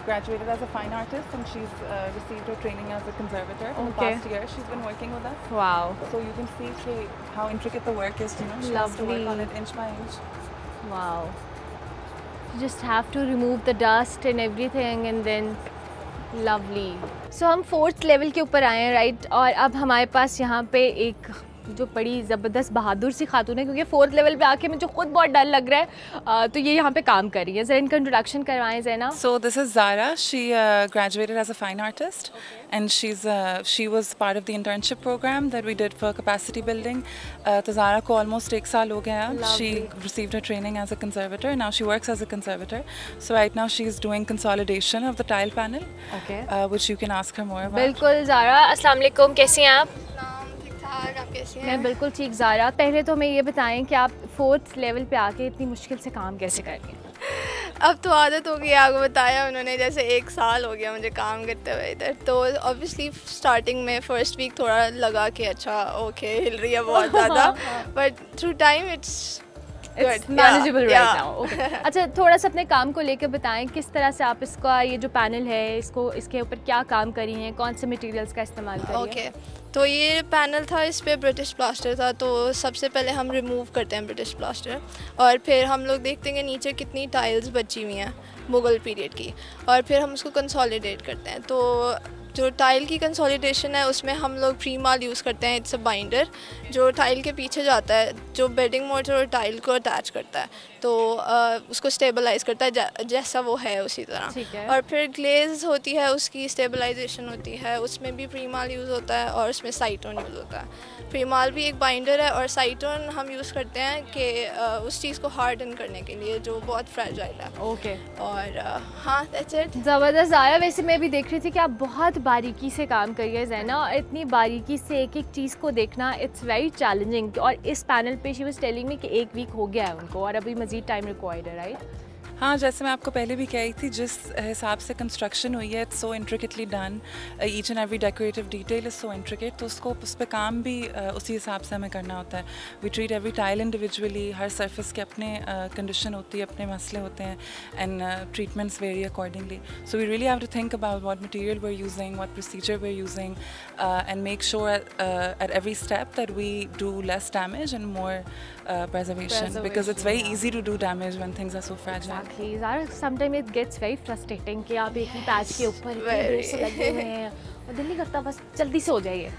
graduated as a fine artist and she's received her training as a conservator for the past year. She's been working with us. Wow. So you can see how intricate the work is, you know. She has to work on it inch by inch. Wow. You just have to remove the dust and everything and then lovely. So हम 4th level के ऊपर आए हैं, right? और अब हमारे पास यहाँ पे एक जो बड़ी ज़बरदस्त बहादुर सी खातून है, क्योंकि 4th लेवल पे आके मुझे खुद बहुत डर लग रहा है, तो ये यहाँ पे काम कर रही है. ज़रा इनका इंट्रोडक्शन करवाएं ज़ैना. So this is Zara. She graduated as a fine artist, and she was part of the internship program that we did for capacity building. तो Zara को almost 1 साल हो गया. She received her training as a conservator. Now she works as a conservator. So right now she is doing consolidation of the tile panel, which you can ask her more about. बिल्कुल ज़ारा, अस्सलाम वालेकुम, कैसी हैं आप? आप कैसी हैं? मैं बिल्कुल ठीक. ज़ारा, पहले तो हमें ये बताएं कि आप 4th लेवल पे आके इतनी मुश्किल से काम कैसे कर रही हैं? अब तो आदत हो गई, आपको बताया उन्होंने, जैसे 1 साल हो गया मुझे काम करते हुए इधर. तो ऑब्वियसली स्टार्टिंग में फर्स्ट वीक थोड़ा लगा कि अच्छा ओके हिल रही है बहुत ज़्यादा, but through time it's manageable right now. अच्छा, थोड़ा सा अपने काम को लेकर बताएं, किस तरह से आप इसका ये जो पैनल है इसके ऊपर क्या काम करी हैं, कौन से मटेरियल्स का इस्तेमाल करी हैं? तो ये पैनल था, इस पे ब्रिटिश प्लास्टर था. तो सबसे पहले हम रिमूव करते हैं ब्रिटिश प्लास्टर, और फिर हम लोग देखते हैं नीचे कितनी टाइल्स बची हुई हैं मुग़ल पीरियड की, और फिर हम उसको कंसोलिडेट करते हैं. तो जो टाइल की कंसोलिडेशन है उसमें हम लोग प्रीमाल यूज़ करते हैं. इट्स अ बाइंडर जो टाइल के पीछे जाता है, जो बेडिंग मोर्टर और टाइल को अटैच करता है, तो उसको स्टेबलाइज करता है जैसा वो है उसी तरह. और फिर ग्लेज होती है, उसकी स्टेबलाइजेशन होती है, उसमें भी प्रीमाल यूज़ होता है और उसमें साइटोन यूज़ होता है. प्रीमाल भी एक बाइंडर है और साइटोन हम यूज़ करते हैं कि उस चीज़ को हार्डन करने के लिए जो बहुत फ्रेजाइल है. और हाँ, दैट्स इट. ज़बरदस्त आया. वैसे मैं भी देख रही थी कि आप बहुत बारीकी से काम करिए ज़ैना, और इतनी बारीकी से एक एक चीज़ को देखना इट्स वेरी चैलेंजिंग. और इस पैनल पे शी वाज टेलिंग मी कि 1 वीक हो गया है उनको और अभी मज़ीद टाइम रिक्वायर्ड है, राइट? हाँ, जैसे मैं आपको पहले भी कह रही थी, जिस हिसाब से कंस्ट्रक्शन हुई है, it's so intricately done, each and every decorative detail is so intricate. तो उसको उस पर काम भी उसी हिसाब से हमें करना होता है. We treat every tile individually. हर सरफेस के अपने कंडीशन होती है, अपने मसले होते हैं, and treatments very accordingly. So we really have to think about what material we are using, what procedure we are using, and make sure at every step that we do less damage and more preservation, because it's very easy to do damage when things are so fragile. Exactly. Sometimes it gets very frustrating कि आप एक ही patch के ऊपर इतने देर से लगे हुए हैं और दिल नहीं करता बस जल्दी से हो जाइए.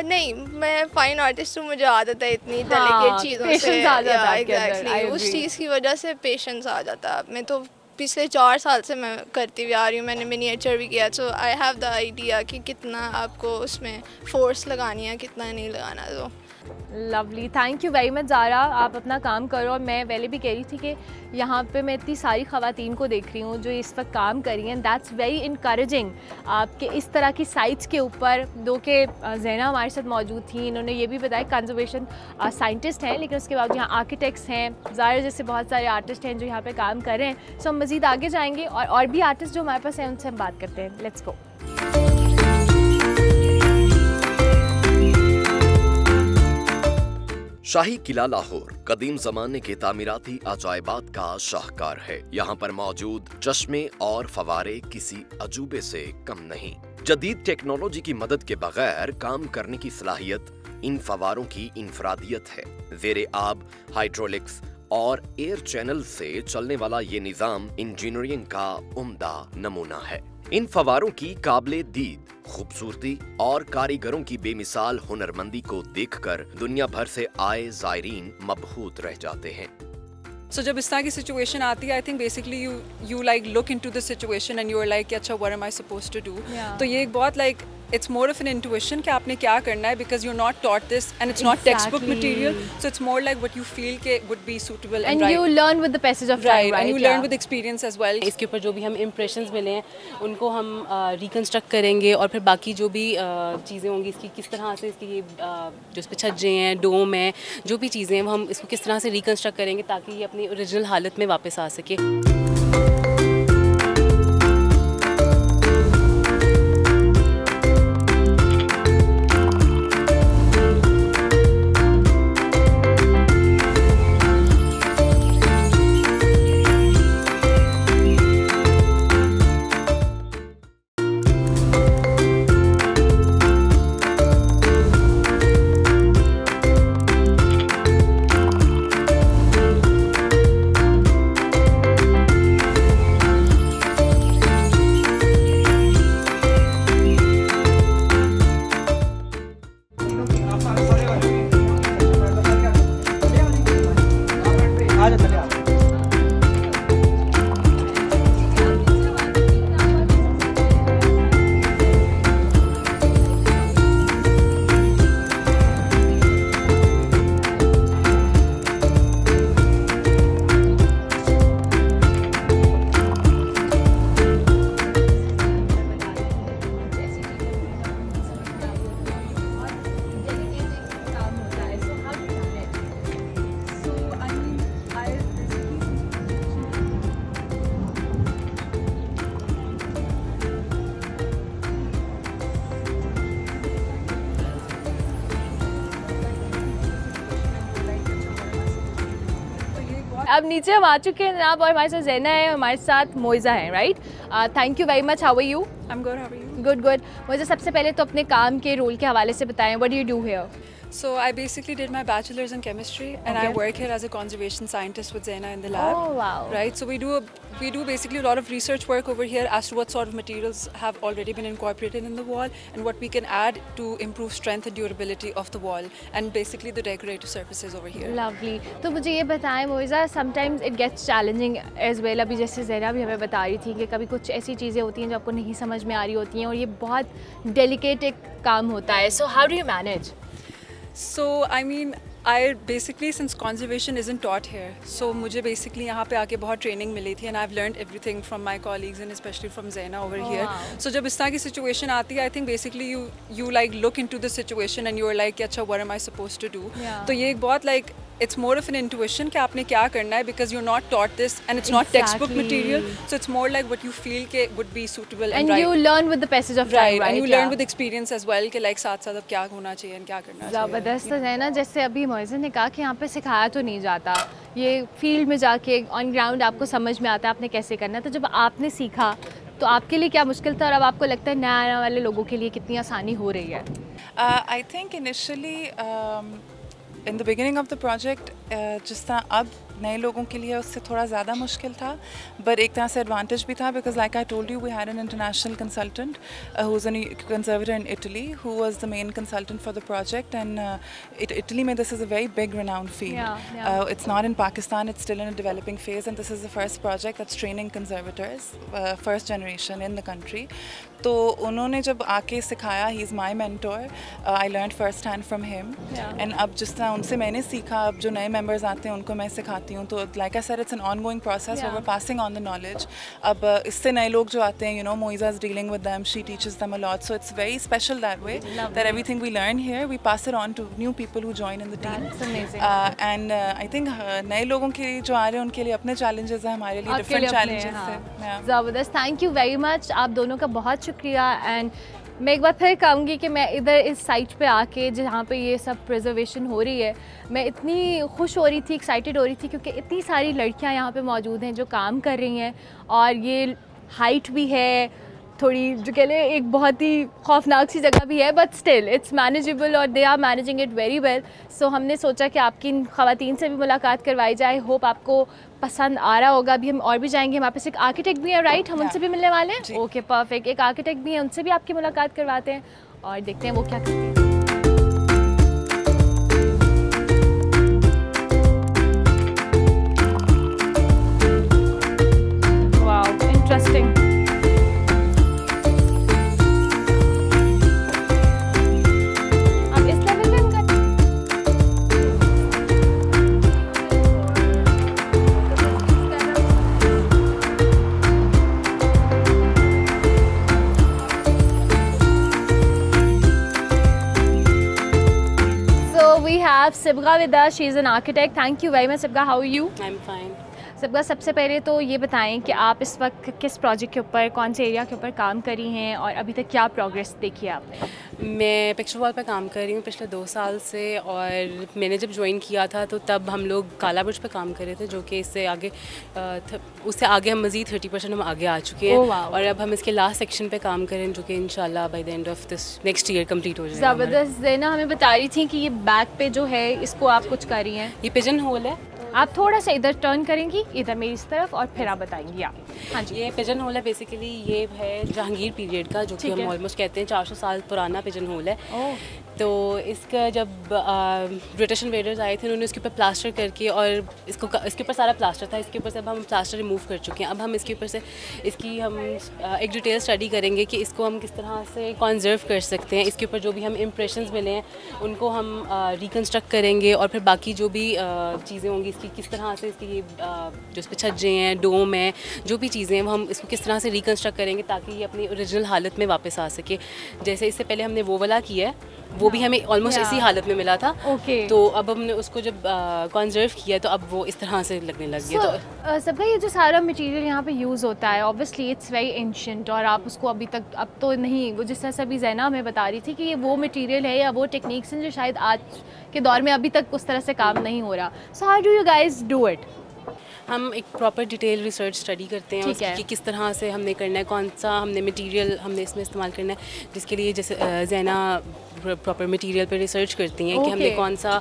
नहीं, मैं फाइन आर्टिस्ट हूँ, मुझे आदत है इतनी डेलिकेट चीज़ों से. एग्जैक्टली, उस चीज़ की वजह से पेशेंस आ जाता है. मैं तो पिछले 4 साल से मैं करती हुई आ रही हूँ. मैंने मिनिएचर भी किया, सो आई हैव द आइडिया कि कितना आपको उसमें फोर्स लगानी है, कितना नहीं लगाना. तो lovely, thank you very much Zara. आप अपना काम करो. और मैं पहले भी कह रही थी कि यहाँ पे मैं इतनी सारी ख़वातीन को देख रही हूँ जो इस वक्त काम कर रही हैं. दैट्स वेरी इनकरेजिंग आपके इस तरह की साइट्स के ऊपर. दो के ज़ैना हमारे साथ मौजूद थी, इन्होंने ये भी बताया कंजर्वेशन साइंटिस्ट हैं, लेकिन उसके बाद यहाँ आर्किटेक्ट्स हैं, ज़ारा जैसे बहुत सारे आर्टिस्ट हैं जो यहाँ पर काम कर रहे हैं. सो हम मज़ीद आगे जाएँगे और भी आर्टिस्ट जो हमारे पास हैं उनसे हम बात करते हैं. Let's go. शाही किला लाहौर कदीम जमाने के तामीराती अजायबात का शाहकार है। यहाँ पर मौजूद चश्मे और फवारे किसी अजूबे से कम नहीं। जदीद टेक्नोलॉजी की मदद के बगैर काम करने की सलाहियत इन फवारों की इनफरादियत है। ज़ेरे आब हाइड्रोलिक्स और एयर चैनल से चलने वाला ये निजाम इंजीनियरिंग का उम्दा नमूना है। इन फवारों की काबिले दीद खूबसूरती और कारीगरों की बेमिसाल हुनरमंदी को देखकर दुनिया भर से आए ज़ायरीन मबहूत रह जाते हैं। So जब इस तरह की सिचुएशन आती है, I think basically you like look into the situation and you are like अच्छा what am I supposed to do. तो ये एक बहुत like it's more of an intuition कि आपने क्या करना है, because you are not taught this and it's not textbook material, so it's more like what you feel के would be suitable and you learn with the passage of time, and you learn with experience as well. इसके ऊपर जो भी हम impressions मिले हैं उनको हम रिकंस्ट्रक्ट करेंगे और फिर बाकी जो भी चीज़ें होंगी इसकी किस तरह से इसकी जो इस पर छज्जे हैं, डोम है, जो भी चीज़ें हैं हम इसको किस तरह से रिकंस्ट्रक्ट करेंगे ताकि ये अपनी ओरिजिनल हालत में वापस आ सके। अब नीचे हम आ चुके हैं जनाब, और हमारे साथ ज़ैना है, हमारे साथ मोइज़ा है, right? Thank you very much. How are you? I am good, how are you? Good good. मुझे सबसे पहले तो अपने काम के रोल के हवाले से बताएं, what do you do here? So I basically did my bachelor's in chemistry, and I work here as a conservation scientist with Zaina in the lab. Oh wow! Right. So we do basically a lot of research work over here as to what sort of materials have already been incorporated in the wall and what we can add to improve strength and durability of the wall and basically the decorative surfaces over here. Lovely. तो मुझे ये बताएं मोइज़ा, sometimes it gets challenging as well. अभी जैसे ज़ैना भी हमें बता रही थी कि कभी कुछ ऐसी चीज़ें होती हैं जो आपको नहीं समझ में आ रही होती हैं और ये बहुत delicate एक काम होता है. So how do you manage? So I mean, I basically, since conservation isn't taught here, so मुझे basically यहाँ पे आके बहुत training मिली थी and I've learned everything from my colleagues and especially from Zaina over here. Wow. So जब इस तरह की situation आती है, I think basically you like look into the situation and you are like अच्छा what am I supposed to do? Yeah. तो ये एक बहुत like it's more of an intuition कि आपने क्या करना है, because you're not taught this and it's not textbook material, so it's more like what you feel के would be suitable and right. And you learn with the passage of time, right? And you learn with experience as well कि like साथ साथ अब क्या होना चाहिए and क्या करना चाहिए. ज़बरदस्त है ना, जैसे अभी मोइज़ा ने कहा कि यहाँ पे सिखाया तो नहीं जाता, ये फील्ड में जाके ऑन ग्राउंड आपको समझ में आता है आपने कैसे करना है। तो जब आपने सीखा तो आपके लिए क्या मुश्किल था और अब आपको लगता है नया आने वाले लोगों के लिए कितनी आसानी हो रही है? I think initially in the beginning of the project जिस तरह अब नए लोगों के लिए उससे थोड़ा ज़्यादा मुश्किल था, but एक तरह से एडवांटेज भी था because like I told you we had an international consultant who's a conservator in Italy who was the main consultant for the project, and Italy में this is a very big renowned field. Yeah. It's not in Pakistan, it's still in a developing phase, and this is the first project that's training conservators, first generation in the country. तो उन्होंने जब आके सिखाया, he is my mentor, I learned first hand from him, and अब जिस तरह उनसे मैंने सीखा, अब जो नए members आते हैं उनको मैं सिखाती हूँ, तो like I said it's an ongoing process where we're passing on the knowledge. अब इससे नए लोग जो आते हैं, you know, Moiza is dealing with them, she teaches them a lot, so it's very special that way. That everything we learn here we pass it on to new people who join in the team. That's amazing. And I think नए लोगों के लिए जो आ रहे हैं उनके लिए अपने challenges हैं, हमारे लिए different challenges हैं. ज़बरदस्त, थैंक यू वेरी मच, आप दोनों का बहुत शुक्रिया, एंड मैं एक बार फिर कहूँगी कि मैं इधर इस साइट पे आके जहाँ पे ये सब प्रिजर्वेशन हो रही है, मैं इतनी खुश हो रही थी, एक्साइटेड हो रही थी, क्योंकि इतनी सारी लड़कियाँ यहाँ पे मौजूद हैं जो काम कर रही हैं, और ये हाइट भी है थोड़ी, जो कह लें एक बहुत ही खौफनाक सी जगह भी है, बट स्टिल इट्स मैनेजेबल और they are managing it very well. So हमने सोचा कि आपकी इन ख़वातीन से भी मुलाकात करवाई जाए। होप आपको पसंद आ रहा होगा। अभी हम और भी जाएंगे, हमारे पास एक आर्किटेक्ट भी है, राइट? हम उनसे भी मिलने वाले हैं। ओके परफेक्ट, एक आर्किटेक्ट भी है, उनसे भी आपकी मुलाकात करवाते हैं और देखते हैं वो क्या करते हैं। Wow interesting. Sibgha with us, she is an architect. Thank you very much, Sibgha. How are you? I'm fine. Sibgha, सबसे पहले तो ये बताएं कि आप इस वक्त किस प्रोजेक्ट के ऊपर, कौन से एरिया के ऊपर काम करी हैं और अभी तक क्या प्रोग्रेस देखी है आपने? मैं पिक्चर वॉल पर काम कर रही हूँ पिछले 2 साल से, और मैंने जब ज्वाइन किया था तो तब हम लोग काला बुर्ज पर काम कर रहे थे, जो कि इससे आगे उससे आगे हम मज़ीद 30% हम आगे आ चुके हैं। और अब हम इसके लास्ट सेक्शन पे काम करें, जो कि इंशाल्लाह by the end of this next year complete हो जाएगा। ज़बरदस्त। ज़ैना हमें बता रही थी कि ये बैक पे जो है इसको आप कुछ कर रही हैं, ये पिजन होल है। आप थोड़ा सा इधर टर्न करेंगी, इधर मेरी इस तरफ, और फिर आप बताएंगी। आप हाँ जी, ये पिजन होल है। बेसिकली ये है जहांगीर पीरियड का, जो कि हम ऑलमोस्ट कहते हैं 400 साल पुराना पिजन होल है। तो इसका जब ब्रिटिश इन्वेडर्स आए थे, उन्होंने इसके ऊपर प्लास्टर करके, और इसके ऊपर सारा प्लास्टर था, इसके ऊपर से अब हम प्लास्टर रिमूव कर चुके हैं। अब हम इसके ऊपर से इसकी हम एक डिटेल स्टडी करेंगे कि इसको हम किस तरह से कॉन्जर्व कर सकते हैं। इसके ऊपर जो भी हम इम्प्रेशंस मिले हैं उनको हम रिकन्स्ट्रक्ट करेंगे, और फिर बाकी जो भी चीज़ें होंगी इसकी किस तरह से, इसकी जो इस पर छज्जे हैं, डोम है, जो भी चीज़ें हैं वो हम इसको किस तरह से रिकन्स्ट्रक्ट करेंगे ताकि ये अपनी ओरिजिनल हालत में वापस आ सके। जैसे इससे पहले हमने वो वाला किया है, वो भी हमें ऑलमोस्ट इसी हालत में मिला था। तो अब हमने उसको जब कंजर्व किया तो अब वो इस तरह से लगने लग गया। तो सबका ये जो सारा मटेरियल यहाँ पे यूज़ होता है, ऑब्वियसली इट्स वेरी एंशिएंट, और आप उसको अभी तक अब तो नहीं, वो जिस तरह से अभी ज़ैना हमें बता रही थी कि ये वो मटेरियल है या वो टेक्निक्स हैं जो शायद आज के दौर में अभी तक उस तरह से काम नहीं हो रहा। So how do you guys do it? हम एक प्रॉपर डिटेल रिसर्च स्टडी करते हैं कि किस तरह से हमने करना है, कौन सा हमने मटेरियल हमने इसमें इस्तेमाल करना है, जिसके लिए जैसे ज़ैना प्रॉपर मटेरियल पे रिसर्च करती हैं कि हमने कौन सा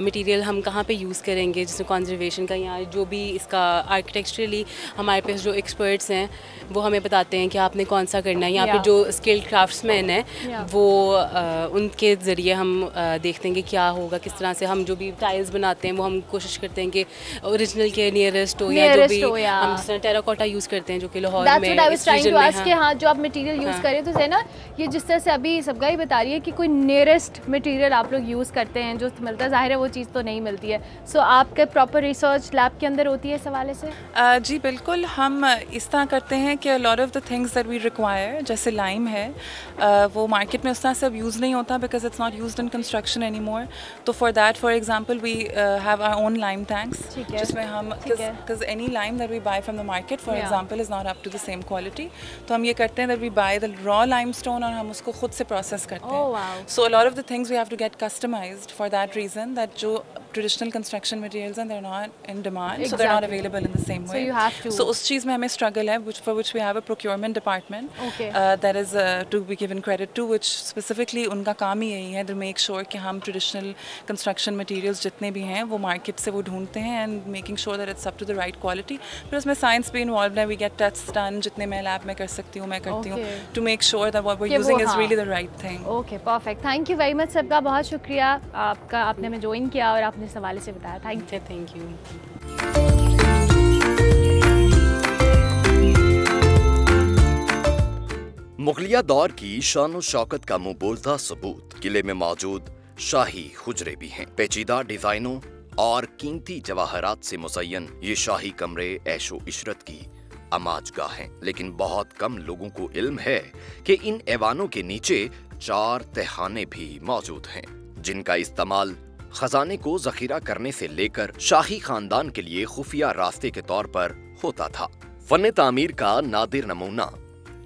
मटेरियल हम कहाँ पे यूज़ करेंगे, जिसमें कंजर्वेशन का, या जो भी इसका आर्किटेक्चरली हमारे पास जो एक्सपर्ट्स हैं वो हमें बताते हैं कि आपने कौन सा करना है। यहाँ पे जो स्किल्ड क्राफ्ट्समैन हैं वो उनके ज़रिए हम देखते हैं कि क्या होगा, किस तरह से हम जो भी टाइल्स बनाते हैं वो हम कोशिश करते हैं कि ओरिजिनल के नियरेस्ट हो, या जो भी हम जिस तरह टेराकोटा यूज़ करते हैं जो कि लाहौर में हाँ, जो आप मटेरियल यूज़ करें, तो ज़ैना ये जिस तरह से अभी सबका ही बता रही है कि कोई नियरेस्ट मटेरियल आप लोग यूज़ करते हैं जो मिलता है, ज़ाहिर है वो चीज़ तो नहीं मिलती है। सो आपके प्रॉपर रिसर्च लैब के अंदर होती है इस हवाले से? जी बिल्कुल, हम इस तरह करते हैं कि lot of the things that we require, जैसे लाइम है, वो मार्केट में उस तरह से अब यूज़ नहीं होता because it's not used in construction any more. तो for that, for example, we have our own lime tanks, जिसमें हम, because any lime that we buy from the market for example is not up to the same quality, तो हम ये करते हैं that we buy the raw limestone और हम उसको खुद से प्रोसेस करते हैं। So a lot of the things we have to get customized for that reason, that जो traditional construction materials and they're not in demand, so they're not available in the same way. So you have to. So उस चीज़ में हमें struggle है, for which we have a procurement department that is to be given credit to, which specifically उनका काम ही यही है to make sure कि हम traditional construction materials जितने भी हैं वो market से वो ढूंढते हैं and making sure that it's up to the right quality. फिर उसमें science भी involved है, we get tests done, जितने मैं lab में कर सकती हूँ मैं करती हूँ, to make sure that what we're using is really the right thing. Okay, perfect. Thank you very much सबका, बहुत शुक्रिया आपका, आपने हमें ज्वाइन किया और आपने इस हवाले से बताया। Thank you. मुगलिया दौर की शान शौकत का मुंह बोलता सबूत किले में मौजूद शाही हुजरे भी हैं। पेचीदा डिजाइनों और कीमती जवाहरात से मुज़य्यन ये शाही कमरे ऐशो इशरत की अमाजगाह हैं, लेकिन बहुत कम लोगों को इल्म है कि इन ऐवानों के नीचे 4 तहखाने भी मौजूद हैं, जिनका इस्तेमाल खजाने को जखीरा करने से लेकर शाही खानदान के लिए खुफिया रास्ते के तौर पर होता था। फन तामीर का नादिर नमूना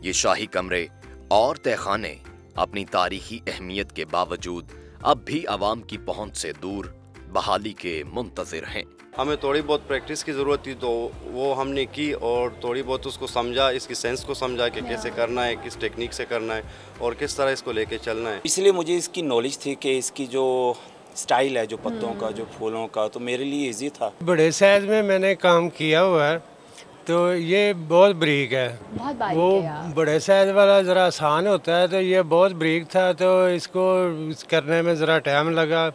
ये शाही कमरे और तहखाने अपनी तारीखी अहमियत के बावजूद अब भी आवाम की पहुंच से दूर बहाली के मुंतज़िर हैं। हमें थोड़ी बहुत प्रैक्टिस की ज़रूरत थी, तो वो हमने की और थोड़ी बहुत उसको समझा, इसकी सेंस को समझा कि कैसे करना है, किस टेक्निक से करना है और किस तरह इसको लेके चलना है। इसलिए मुझे इसकी नॉलेज थी कि इसकी जो स्टाइल है, जो पत्तों का, जो फूलों का, तो मेरे लिए इजी था। बड़े साइज में मैंने काम किया हुआ है, तो ये बहुत बारीक है। बहुत बारीक वो है। बड़े साइज वाला ज़रा आसान होता है, तो ये बहुत बारीक था, तो इसको करने में ज़रा टाइम लगा।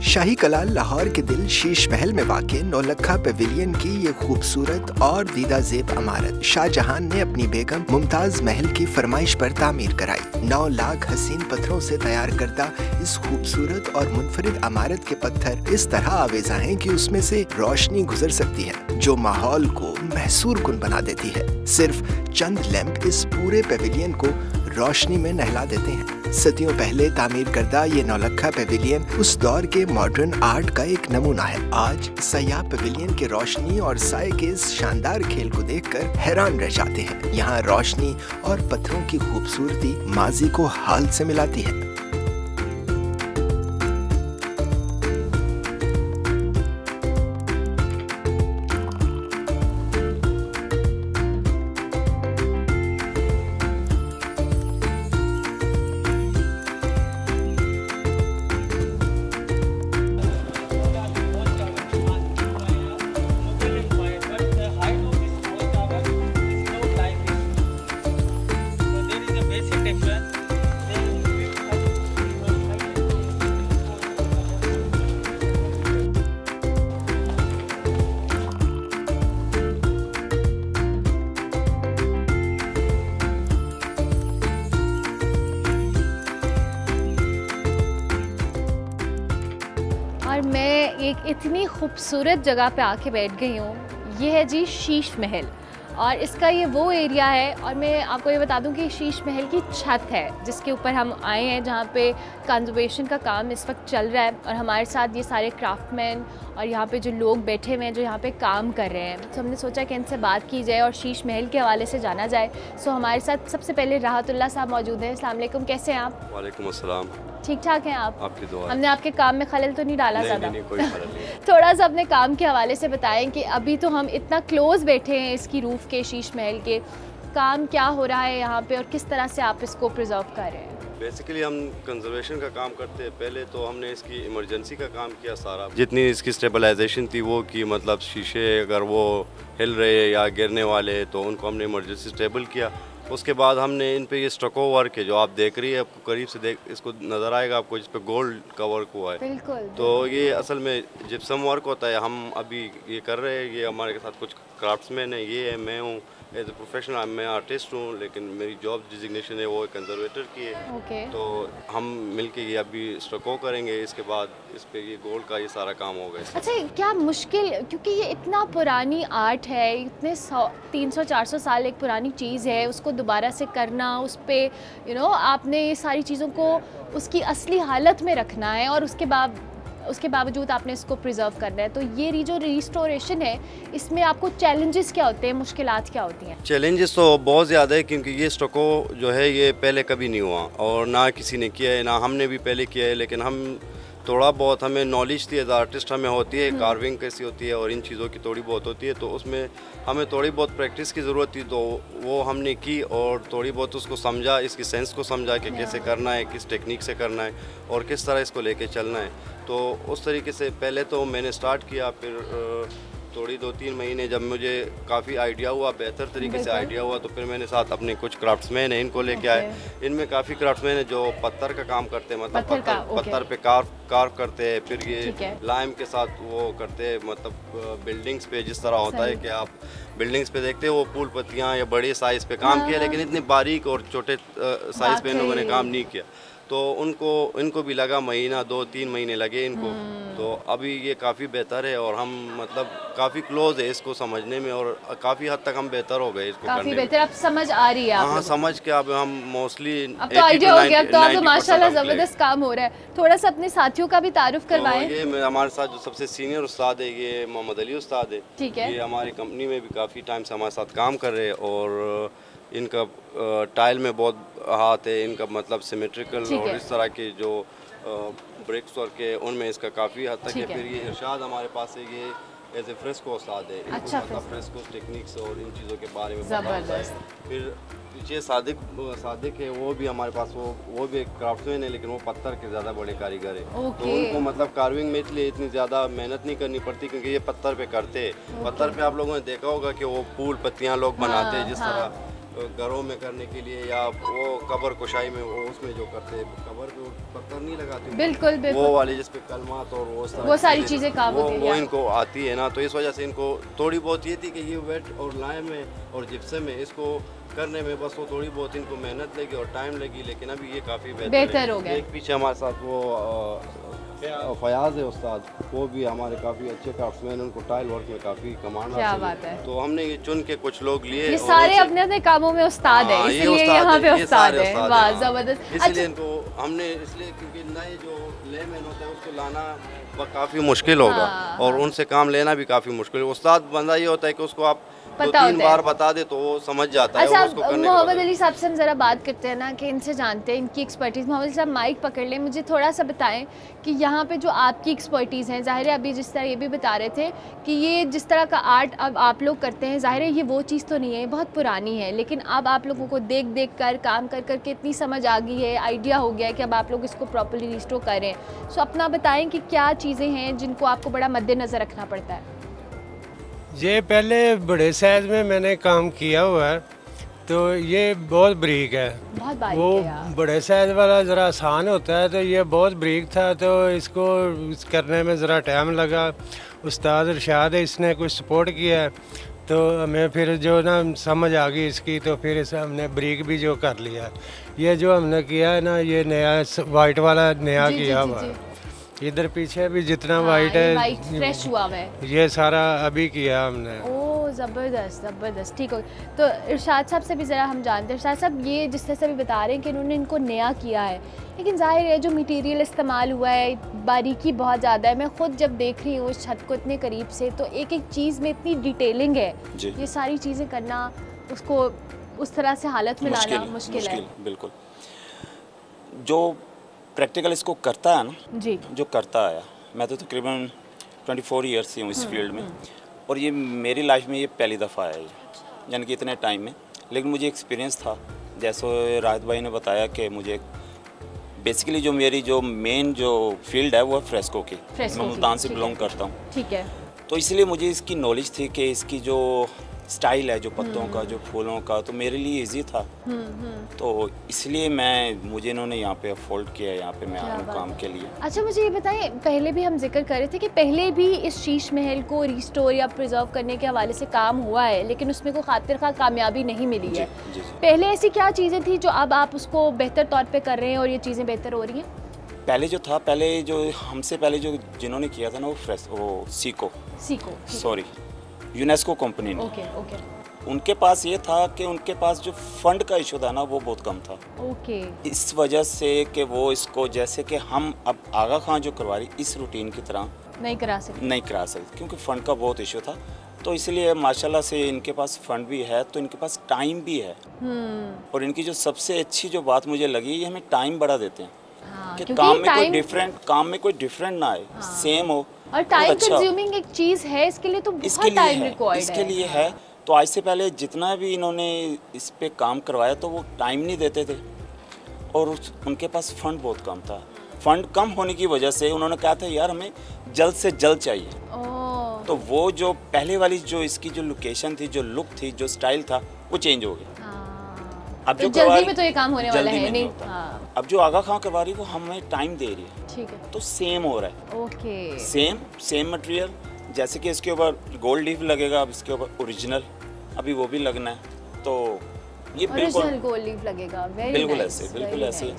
शाही कला लाहौर के दिल शीश महल में वाक़ नौलखा पवेलियन की ये खूबसूरत और दीदा ज़ेब इमारत शाहजहां ने अपनी बेगम मुमताज महल की फरमाइश पर तामीर कराई। 9 लाख हसीन पत्थरों से तैयार करदा इस खूबसूरत और मुनफरिद इमारत के पत्थर इस तरह आवेजा हैं कि उसमें से रोशनी गुजर सकती है, जो माहौल को महसूर कुन बना देती है। सिर्फ चंद लैंप इस पूरे पवेलियन को रोशनी में नहला देते हैं। सदियों पहले तामीर करदा ये नौलखा पवेलियन उस दौर के मॉडर्न आर्ट का एक नमूना है। आज सयाह पवेलियन के रोशनी और साए के इस शानदार खेल को देखकर हैरान रह जाते हैं। यहाँ रोशनी और पत्थरों की खूबसूरती माजी को हाल से मिलाती है। मैं एक इतनी खूबसूरत जगह पे आके बैठ गई हूँ। ये है जी शीश महल, और इसका ये वो एरिया है। और मैं आपको ये बता दूं कि शीश महल की छत है जिसके ऊपर हम आए हैं, जहाँ पे कंजर्वेशन का काम इस वक्त चल रहा है। और हमारे साथ ये सारे क्राफ्टमैन और यहाँ पे जो लोग बैठे हुए हैं जो यहाँ पे काम कर रहे हैं, तो हमने सोचा कि इनसे बात की जाए और शीश महल के हवाले से जाना जाए। सो हमारे साथ सबसे पहले राहतुल्लाह साहब मौजूद हैं। अस्सलाम वालेकुम, कैसे हैं आप? वालेकुम अस्सलाम। ठीक ठाक हैं आप? आपकी दुआ। हमने आपके काम में खलल तो नहीं डाला ज़्यादा? नहीं, कोई खलल नहीं। थोड़ा सा अपने काम के हवाले से बताएं कि अभी तो हम इतना क्लोज बैठे हैं इसकी रूफ़ के, शीश महल के, काम क्या हो रहा है यहाँ पे और किस तरह से आप इसको प्रिजर्व कर रहे हैं? बेसिकली हम कंजर्वेशन का काम करते हैं। पहले तो हमने इसकी इमरजेंसी का काम किया सारा, जितनी इसकी स्टेबलाइजेशन थी वो की, मतलब शीशे अगर वो हिल रहे या गिरने वाले तो उनको हमने इमरजेंसी स्टेबल किया। उसके बाद हमने इन पे ये स्टको वर्क है जो आप देख रही है, आपको करीब से देख इसको नज़र आएगा आपको, जिस पे गोल्ड का वर्क हुआ है। बिल्कुल। तो ये असल में जिप्सम वर्क होता है। हम अभी ये कर रहे हैं, ये हमारे साथ कुछ क्राफ्ट्समैन है, ये है, मैं हूँ, एज ए प्रोफेशनल मैं आर्टिस्ट हूँ, लेकिन मेरी जॉब डिजिग्नेशन है वो कंजर्वेटर की है। तो हम मिलके ये अभी स्टको करेंगे, इसके बाद इस पे ये गोल्ड का ये सारा काम होगा। अच्छा, क्या मुश्किल, क्योंकि ये इतना पुरानी आर्ट है, इतने 300-400 साल एक पुरानी चीज़ है, उसको दोबारा से करना, उस पर आपने ये सारी चीज़ों को उसकी असली हालत में रखना है और उसके बावजूद आपने इसको प्रिजर्व करना है। तो ये जो रिस्टोरेशन है, इसमें आपको चैलेंजेस क्या होते हैं, मुश्किलात क्या होती हैं? चैलेंजेस तो बहुत ज़्यादा है, क्योंकि ये स्टको जो है ये पहले कभी नहीं हुआ और ना किसी ने किया है, ना हमने भी पहले किया है। लेकिन हम थोड़ा बहुत हमें नॉलेज थी एज आर्टिस्ट हमें होती है, कार्विंग कैसी होती है और इन चीज़ों की थोड़ी बहुत होती है, तो उसमें हमें थोड़ी बहुत प्रैक्टिस की ज़रूरत थी। तो वो हमने की और थोड़ी बहुत उसको समझा, इसकी सेंस को समझा कि कैसे करना है, किस टेक्निक से करना है और किस तरह इसको लेके चलना है। तो उस तरीके से पहले तो मैंने स्टार्ट किया, फिर थोड़ी 2-3 महीने जब मुझे काफ़ी आइडिया हुआ, बेहतर तरीके से आइडिया हुआ, तो फिर मैंने साथ अपने कुछ क्राफ्ट्समैन हैं इनको लेके आए। इनमें काफ़ी क्राफ्ट्समैन हैं जो पत्थर का काम करते हैं, मतलब पत्थर पे कार्व करते हैं, फिर ये लाइम के साथ वो करते हैं, मतलब बिल्डिंग्स पे जिस तरह होता है कि आप बिल्डिंग्स पे देखते हो वो फूल पत्तियाँ या बड़े साइज़ पे काम किया, लेकिन इतने बारीक और छोटे साइज़ पे इन लोगों ने काम नहीं किया। तो इनको भी लगा महीना 2-3 महीने लगे इनको। तो अभी ये काफ़ी बेहतर है और हम मतलब काफ़ी क्लोज है इसको समझने में और काफ़ी हद तक हम बेहतर हो गए इसको काफ़ी बेहतर अब समझ आ रही है। हाँ, समझ के अब हम मोस्टली अब तो आइडिया हो गया, अब तो माशाल्लाह ज़बरदस्त काम हो रहा है। थोड़ा सा अपने साथियों का भी तारुफ करवाएं। ये हमारे साथ जो सबसे सीनियर उस्ताद है ये मोहम्मद अली उस्ताद है। ठीक है। ये हमारी कंपनी में भी काफ़ी टाइम से हमारे साथ काम कर रहे हैं और इनका टाइल में बहुत हाथ है, इनका मतलब सिमेट्रिकल और इस तरह के जो ब्रिक्स वर्क है उनमें इसका काफ़ी हद तक है। फिर ये इरशाद हमारे पास है, ये एज ए फ्रेस्को उस्ताद है। अच्छा, मतलब फ्रेस्को टेक्निक्स और इन चीज़ों के बारे में ज़बरदस्त। फिर पीछे सादिक है, वो भी हमारे पास वो भी एक क्राफ्ट्समैन है, लेकिन वो पत्थर के ज़्यादा बड़े कारीगर है। तो उनको मतलब कार्विंग में इसलिए इतनी ज़्यादा मेहनत नहीं करनी पड़ती, क्योंकि ये पत्थर पे करते हैं। पत्थर पे आप लोगों ने देखा होगा कि वो फूल पत्तियाँ लोग बनाते हैं, जिस तरह घरों में करने के लिए या वो कबर कुशाई में वो उसमें जो करते हैं, कबर पे पत्थर नहीं लगाते, बिल्कुल वो वाले जिस पे कलमात और वो सारी चीज़ें काम होती हैं, वो इनको आती है ना। तो इस वजह से इनको थोड़ी बहुत ये थी कि ये वेट और लाइम में और जिप्सम में इसको करने में बस वो थोड़ी बहुत इनको मेहनत लगी और टाइम लगी, लेकिन अभी ये काफ़ी बेहतर हो गया। एक पीछे हमारे साथ वो फयाज है उस्ताद, वो भी हमारे काफ़ी अच्छे क्राफ्ट्समैन, उनको टाइल वर्क में काफ़ी कमांड है। तो हमने ये चुन के कुछ लोग लिए, ये सारे अपने अपने कामों में उस्ताद है, इसलिए यहाँ पे उस्ताद है। वाह ज़बरदस्त। इसलिए इनको हमने क्योंकि नए जो लेमैन होता है उसको लाना काफ़ी मुश्किल होगा और उनसे काम लेना भी काफ़ी मुश्किल। उस्ताद बंदा ये होता है कि उसको आप 2-3 बार बता दे तो वो समझ जाता है। अच्छा, मोहम्मद अली साहब से हम ज़रा बात करते हैं ना कि इनसे जानते हैं इनकी एक्सपर्टीज़। मोहम्मद अली साहब माइक पकड़ लें, मुझे थोड़ा सा बताएं कि यहाँ पे जो आपकी एक्सपर्टीज़ हैं, ज़ाहिर है अभी जिस तरह ये भी बता रहे थे कि ये जिस तरह का आर्ट अब आप लोग करते हैं, ज़ाहिर है ये वो चीज़ तो नहीं है, बहुत पुरानी है, लेकिन अब आप लोगों को देख कर काम कर के इतनी समझ आ गई है, आइडिया हो गया है कि अब आप लोग इसको प्रॉपर्ली रिस्टोर करें। सो अपना बताएँ कि क्या चीज़ें हैं जिनको आपको बड़ा मद्देनज़र रखना पड़ता है। ये पहले बड़े साइज में मैंने काम किया हुआ है, तो ये बहुत बारीक है। बहुत बारीक वो है बड़े साइज वाला ज़रा आसान होता है, तो ये बहुत बारीक था, तो इसको करने में ज़रा टाइम लगा। उस्ताद इरशाद है, इसने कुछ सपोर्ट किया है, तो हमें फिर जो ना समझ आ गई इसकी, तो फिर इसे हमने बारीक भी जो कर लिया। ये जो हमने किया है ना, ये नया वाइट वाला नया किया हुआ है। इधर पीछे भी जितना वाइट है फ्रेश हुआ है, ये सारा अभी किया हमने। ओह ज़बरदस्त ज़बरदस्त, ठीक हो। तो इरशाद साहब से भी ज़रा हम जानते हैं, इरशाद साहब ये जिस तरह से भी बता रहे हैं कि इन्होंने इनको नया किया है, लेकिन जाहिर है जो मटेरियल इस्तेमाल हुआ है बारीकी बहुत ज़्यादा है। मैं ख़ुद जब देख रही हूँ इस छत को इतने करीब से, तो एक एक चीज़ में इतनी डिटेलिंग है, ये सारी चीज़ें करना, उसको उस तरह से हालत में लाना मुश्किल है। बिल्कुल, जो प्रैक्टिकल इसको करता है ना जी, जो करता आया, मैं तो तकरीबन 24 ईयर्स से हूँ इस फील्ड में, और ये मेरी लाइफ में ये पहली दफ़ा आया है, यानी कि इतने टाइम में। लेकिन मुझे एक्सपीरियंस था, जैसे राहत भाई ने बताया कि मुझे बेसिकली जो मेरी जो मेन जो फील्ड है वो है फ्रेस्को की। मैं मुल्तान से बिलोंग करता हूँ, ठीक है। तो इसलिए मुझे इसकी नॉलेज थी कि इसकी जो स्टाइल है जो पत्तों का, जो फूलों का, तो मेरे लिए इजी था। तो इसलिए मुझे इन्होंने यहाँ पे अफोर्ड किया, यहाँ पे मैं आया हूँ काम के लिए। अच्छा, मुझे ये बताएं, पहले भी हम जिक्र कर रहे थे कि पहले भी इस शीश महल को रिस्टोर या प्रिजर्व करने के हवाले से काम हुआ है, लेकिन उसमें कोई खातिर खा कामयाबी नहीं मिली है। पहले ऐसी क्या चीज़ें थी जो अब आप उसको बेहतर तौर पर कर रहे हैं और ये चीज़ें बेहतर हो रही हैं? पहले जो था, हमसे पहले जिन्होंने किया था ना, वो सीको सॉरी यूनेस्को कंपनी ने। ओके। उनके पास ये था कि उनके पास जो फंड का इशू था ना, वो बहुत कम था। इस वजह से कि वो इसको, जैसे कि हम अब आगा खां जो करवा रही, इस रूटीन की तरह नहीं करा सकते क्योंकि फ़ंड का बहुत इशू था। तो इसलिए माशाल्लाह से इनके पास फ़ंड भी है, तो इनके पास टाइम भी है। और इनकी जो सबसे अच्छी जो बात मुझे लगी, ये हमें टाइम बढ़ा देते हैं कि काम में कोई डिफरेंट ना आए, सेम हो। और टाइम कंज्यूमिंग एक चीज़ है, इसके लिए तो बहुत टाइम रिक्वायर्ड है। इसके लिए है। तो आज से पहले जितना भी इन्होंने इस पे काम करवाया, तो वो टाइम नहीं देते थे और उनके पास फंड बहुत कम था। फंड कम होने की वजह से उन्होंने कहा था यार हमें जल्द से जल्द चाहिए। तो वो जो पहले वाली जो इसकी जो लोकेशन थी, जो लुक थी, जो स्टाइल था, वो चेंज हो गया। अब जो जल्दी में तो ये काम होने वाला है नहीं। अब जो आगा खां करवा रही है, वो हमें टाइम दे रही है, ठीक है, तो सेम हो रहा है। ओके। सेम मटेरियल, जैसे कि इसके ऊपर गोल्ड लीफ लगेगा, अब इसके ऊपर ओरिजिनल अभी वो भी लगना है। तो ये बिल्कुल गोल्ड लीफ लगेगा, बिल्कुल ऐसे।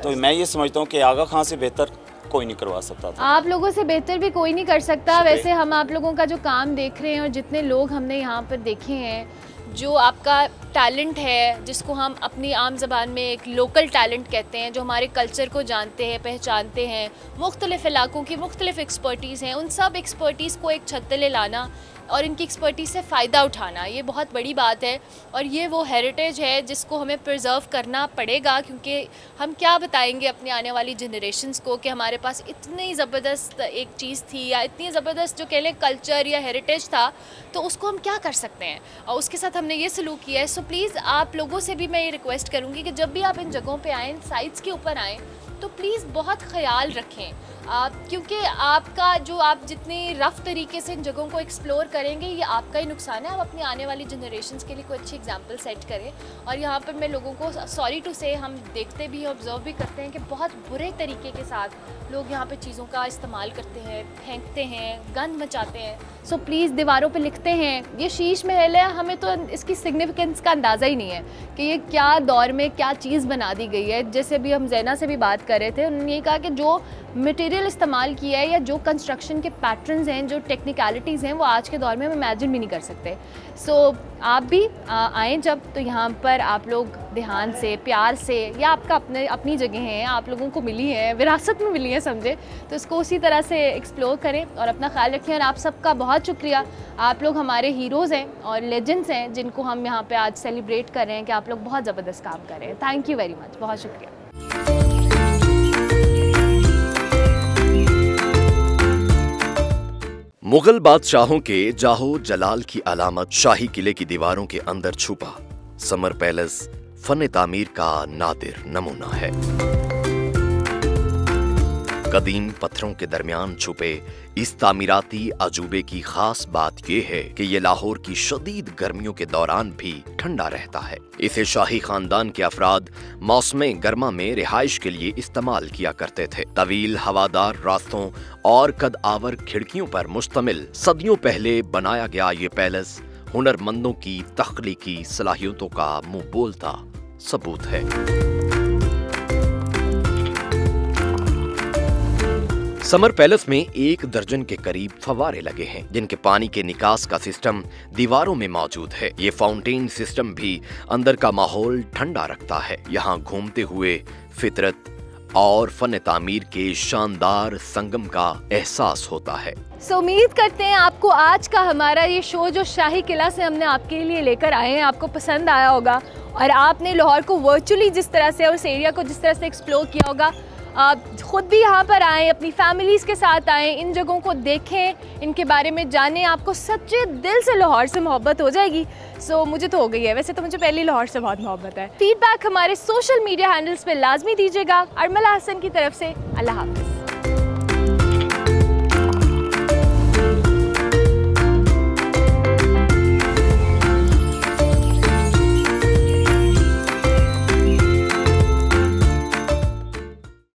तो मैं ये समझता हूँ कि आगा खां से बेहतर कोई नहीं करवा सकता था। आप लोगों से बेहतर भी कोई नहीं कर सकता। वैसे हम आप लोगों का जो काम देख रहे हैं और जितने लोग हमने यहाँ पर देखे हैं, जो आपका टैलेंट है, जिसको हम अपनी आम ज़बान में एक लोकल टैलेंट कहते हैं, जो हमारे कल्चर को जानते हैं, पहचानते हैं, मुख्तलिफ़ इलाकों की मुख्तलिफ़ एक्सपर्टीज़ हैं, उन सब एक्सपर्टीज़ को एक छत तले लाना और इनकी एक्सपर्टीज़ से फ़ायदा उठाना, ये बहुत बड़ी बात है। और ये वो हेरिटेज है जिसको हमें प्रिजर्व करना पड़ेगा, क्योंकि हम क्या बताएंगे अपनी आने वाली जनरेशन्स को कि हमारे पास इतनी ज़बरदस्त एक चीज़ थी, या इतनी ज़बरदस्त जो कह लें कल्चर या हेरिटेज था, तो उसको हम क्या कर सकते हैं। और उसके साथ हमने ये सलूक किया है। सो प्लीज़ आप लोगों से भी मैं ये रिक्वेस्ट करूँगी कि जब भी आप इन जगहों पे आएँ, इन साइट्स के ऊपर आएँ, तो प्लीज़ बहुत ख्याल रखें, क्योंकि आपका जो आप जितनी रफ़ तरीके से इन जगहों को एक्सप्लोर करेंगे, ये आपका ही नुकसान है। आप अपनी आने वाली जनरेशन्स के लिए कोई अच्छी एग्जांपल सेट करें। और यहाँ पर मैं लोगों को सॉरी टू से, हम देखते भी ऑब्ज़र्व भी करते हैं कि बहुत बुरे तरीके के साथ लोग यहाँ पे चीज़ों का इस्तेमाल करते हैं, फेंकते हैं, गंद मचाते हैं। सो प्लीज़ दीवारों पे लिखते हैं ये शीश महल है, हमें तो इसकी सिग्निफिकेंस का अंदाज़ा ही नहीं है कि ये क्या दौर में क्या चीज़ बना दी गई है। जैसे अभी हम ज़ैना से भी बात कर रहे थे, उन्होंने ये कहा कि जो मटेरियल इस्तेमाल किया है या जो कंस्ट्रक्शन के पैटर्न्स हैं, जो टेक्निकलिटीज़ हैं, वो आज के दौर में हम इमेजिन भी नहीं कर सकते। सो आप भी आएँ जब, तो यहाँ पर आप लोग ध्यान से, प्यार से, या आपका अपनी जगह हैं, आप लोगों को मिली है, विरासत में मिली है समझे, तो इसको उसी तरह से एक्सप्लोर करें और अपना ख्याल रखें। और आप सबका बहुत शुक्रिया, आप लोग हमारे हीरोज़ हैं और लेजेंड्स हैं, जिनको हम यहाँ पे आज सेलिब्रेट कर रहे हैं कि आप लोग बहुत ज़बरदस्त काम कर रहे हैं। थैंक यू वेरी मच, बहुत शुक्रिया। मुगल बादशाहों के जाहो जलाल की अलामत शाही किले की दीवारों के अंदर छुपा समर पैलेस फन तामीर का नादिर नमूना है। कदीम पत्थरों के दरमियान छुपे इस तामीराती अजूबे की खास बात यह है कि ये लाहौर की शदीद गर्मियों के दौरान भी ठंडा रहता है। इसे शाही खानदान के अफराद मौसम गर्मा में रिहाइश के लिए इस्तेमाल किया करते थे। तवील हवादार रास्तों और कद आवर खिड़कियों पर मुश्तमिल सदियों पहले बनाया गया ये पैलेस हुनरमंदों की तख्लीकी सलाहियतों का मुंह बोलता सबूत है। समर पैलेस में 1 दर्जन के करीब फव्वारे लगे हैं, जिनके पानी के निकास का सिस्टम दीवारों में मौजूद है। ये फाउंटेन सिस्टम भी अंदर का माहौल ठंडा रखता है। यहाँ घूमते हुए फितरत और फन तामीर के शानदार संगम का एहसास होता है। सो उम्मीद करते हैं आपको आज का हमारा ये शो जो शाही किला से हमने आपके लिए लेकर आए हैं, आपको पसंद आया होगा और आपने लाहौर को वर्चुअली जिस तरह से, उस एरिया को जिस तरह से एक्सप्लोर किया होगा, आप खुद भी यहाँ पर आएँ, अपनी फैमिलीज़ के साथ आएँ, इन जगहों को देखें, इनके बारे में जानें, आपको सच्चे दिल से लाहौर से मोहब्बत हो जाएगी। सो मुझे तो हो गई है, वैसे तो मुझे पहले लाहौर से बहुत मोहब्बत है। फीडबैक हमारे सोशल मीडिया हैंडल्स पे लाजमी दीजिएगा। अरमला हसन की तरफ से अल्लाह हाफ़िज़।